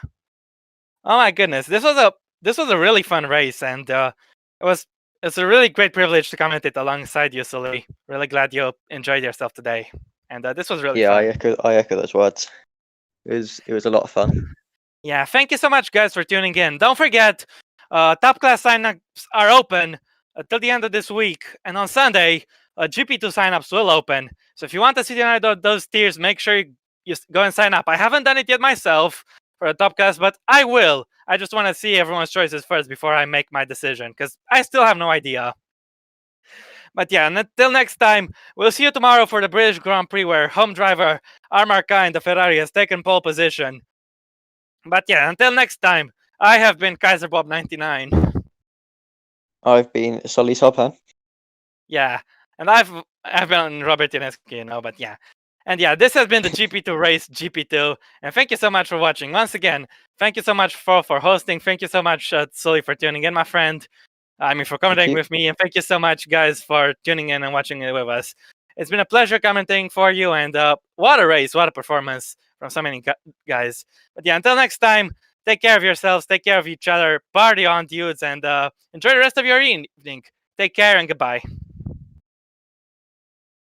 oh my goodness, this was a really fun race, and it's a really great privilege to commentate alongside you, Sully. Really glad you enjoyed yourself today, and this was really fun. I echo those words. It was a lot of fun. Yeah, thank you so much, guys, for tuning in. Don't forget, top class signups are open until the end of this week, and on Sunday, GP2 signups will open. So if you want to see those tiers, make sure you go and sign up. I haven't done it yet myself for a top class, but I will. I just want to see everyone's choices first before I make my decision, because I still have no idea. But yeah, and until next time, we'll see you tomorrow for the British Grand Prix, where home driver Armarca in the Ferrari has taken pole position. But yeah, until next time, I have been KaiserBob99. I've been Sully Sobhan. Yeah, and I've been Robert Ionescu, but yeah. And yeah, this has been the GP2 race, GP2. And thank you so much for watching. Once again, thank you so much for hosting. Thank you so much, Sully, for tuning in, my friend. For commenting with me. And thank you so much, guys, for tuning in and watching it with us. It's been a pleasure commenting for you. And what a race, what a performance from so many guys. But yeah, until next time, take care of yourselves, take care of each other, party on, dudes, and enjoy the rest of your evening. Take care and goodbye.